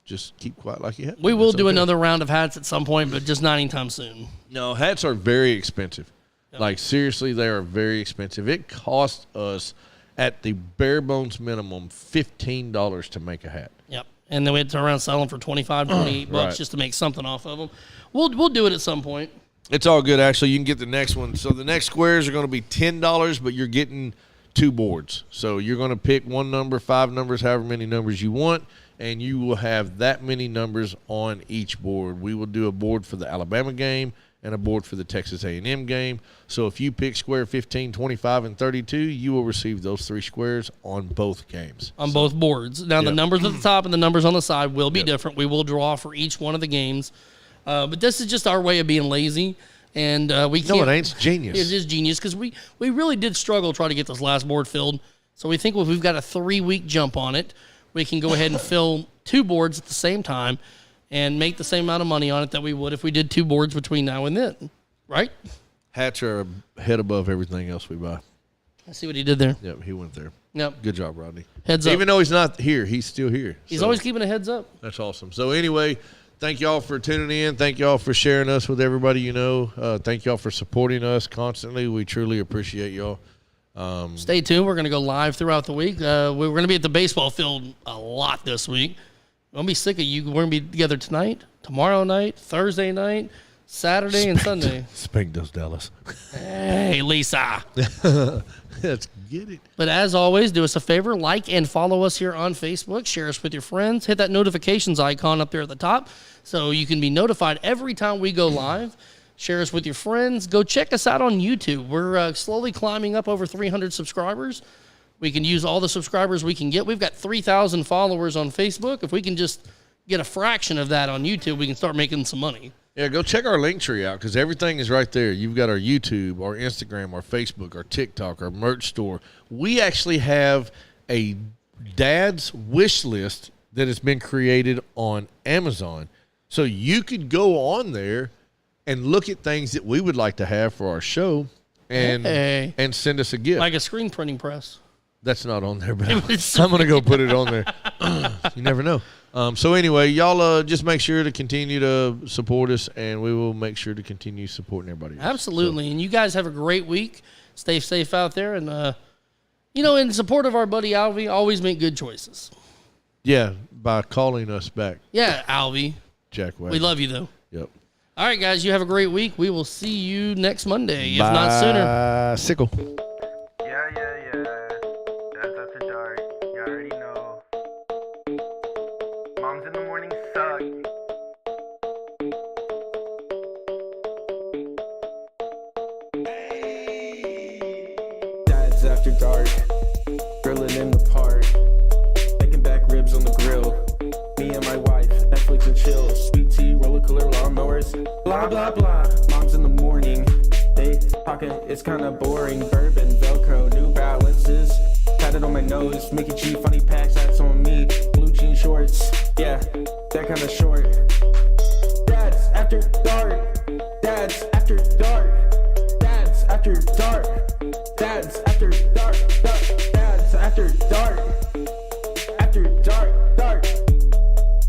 just keep quiet like you have. We will That's do okay. another round of hats at some point, but just not anytime soon. No, hats are very expensive. Like, seriously, they are very expensive. It costs us, at the bare bones minimum, $15 to make a hat. Yep. And then we had to turn around and sell them for $25, $28 Right. just to make something off of them. We'll do it at some point. It's all good, actually. You can get the next one. So the next squares are going to be $10, but you're getting 2 boards. So you're going to pick one number, 5 numbers, however many numbers you want, and you will have that many numbers on each board. We will do a board for the Alabama game and a board for the Texas A&M game. So if you pick square 15, 25, and 32, you will receive those 3 squares on both games. On both boards. Now, the Yep. numbers at the top and the numbers on the side will be different. We will draw for each one of the games. But this is just our way of being lazy. And we can't. No, it ain't. It's genius. It is genius because we really did struggle trying to get this last board filled. So we think if we've got a 3-week jump on it, we can go ahead and fill 2 boards at the same time and make the same amount of money on it that we would if we did 2 boards between now and then. Right? Hats are a head above everything else we buy. I see what he did there. Yep, he went there. Yep. Good job, Rodney. Heads up. Even though he's not here, he's still here. He's So always keeping a heads up. that's awesome. So anyway, thank y'all for tuning in. Thank y'all for sharing us with everybody you know. Thank y'all for supporting us constantly. We truly appreciate y'all. Stay tuned. We're going to go live throughout the week. We're going to be at the baseball field a lot this week. I'm going to be sick of you. We're going to be together tonight, tomorrow night, Thursday night, Saturday, and Sunday. Spank those Dallas. Hey, Lisa. Let's get it. But as always, do us a favor, like and follow us here on Facebook. Share us with your friends. Hit that notifications icon up there at the top so you can be notified every time we go live. Share us with your friends. Go check us out on YouTube. We're slowly climbing up over 300 subscribers. We can use all the subscribers we can get. We've got 3,000 followers on Facebook. If we can just get a fraction of that on YouTube, we can start making some money. Yeah, go check our link tree out because everything is right there. You've got our YouTube, our Instagram, our Facebook, our TikTok, our merch store. We actually have a dad's wish list that has been created on Amazon. So you could go on there and look at things that we would like to have for our show and Hey. and send us a gift. Like a screen printing press. That's not on there, but I'm going to go put it on there. You never know. So anyway, y'all just make sure to continue to support us, and we will make sure to continue supporting everybody else. Absolutely. And you guys have a great week. Stay safe out there. And, in support of our buddy Alvy, always make good choices. Yeah, by calling us back, Yeah, Alvy. Jack Wagner. We love you, though. Yep. All right, guys, you have a great week. We will see you next Monday, if not sooner. Sickle. Yeah. That's after dark. You already know. Moms in the morning suck. Dads After Dark, grilling in the park, making back ribs on the grill. Me and my wife, Netflix and chill. Sweet tea, roller cooler, lawnmowers, blah blah blah. Moms in the morning, they talking, it's kinda boring. Bourbon, Velcro, New Balances, tatted on my nose. Mickey G, funny packs, that's on me. Blue jean shorts, yeah, that kinda short. Dads After Dark, Dads After after dark. Dads after dark. Dads after dark. Dads after dark.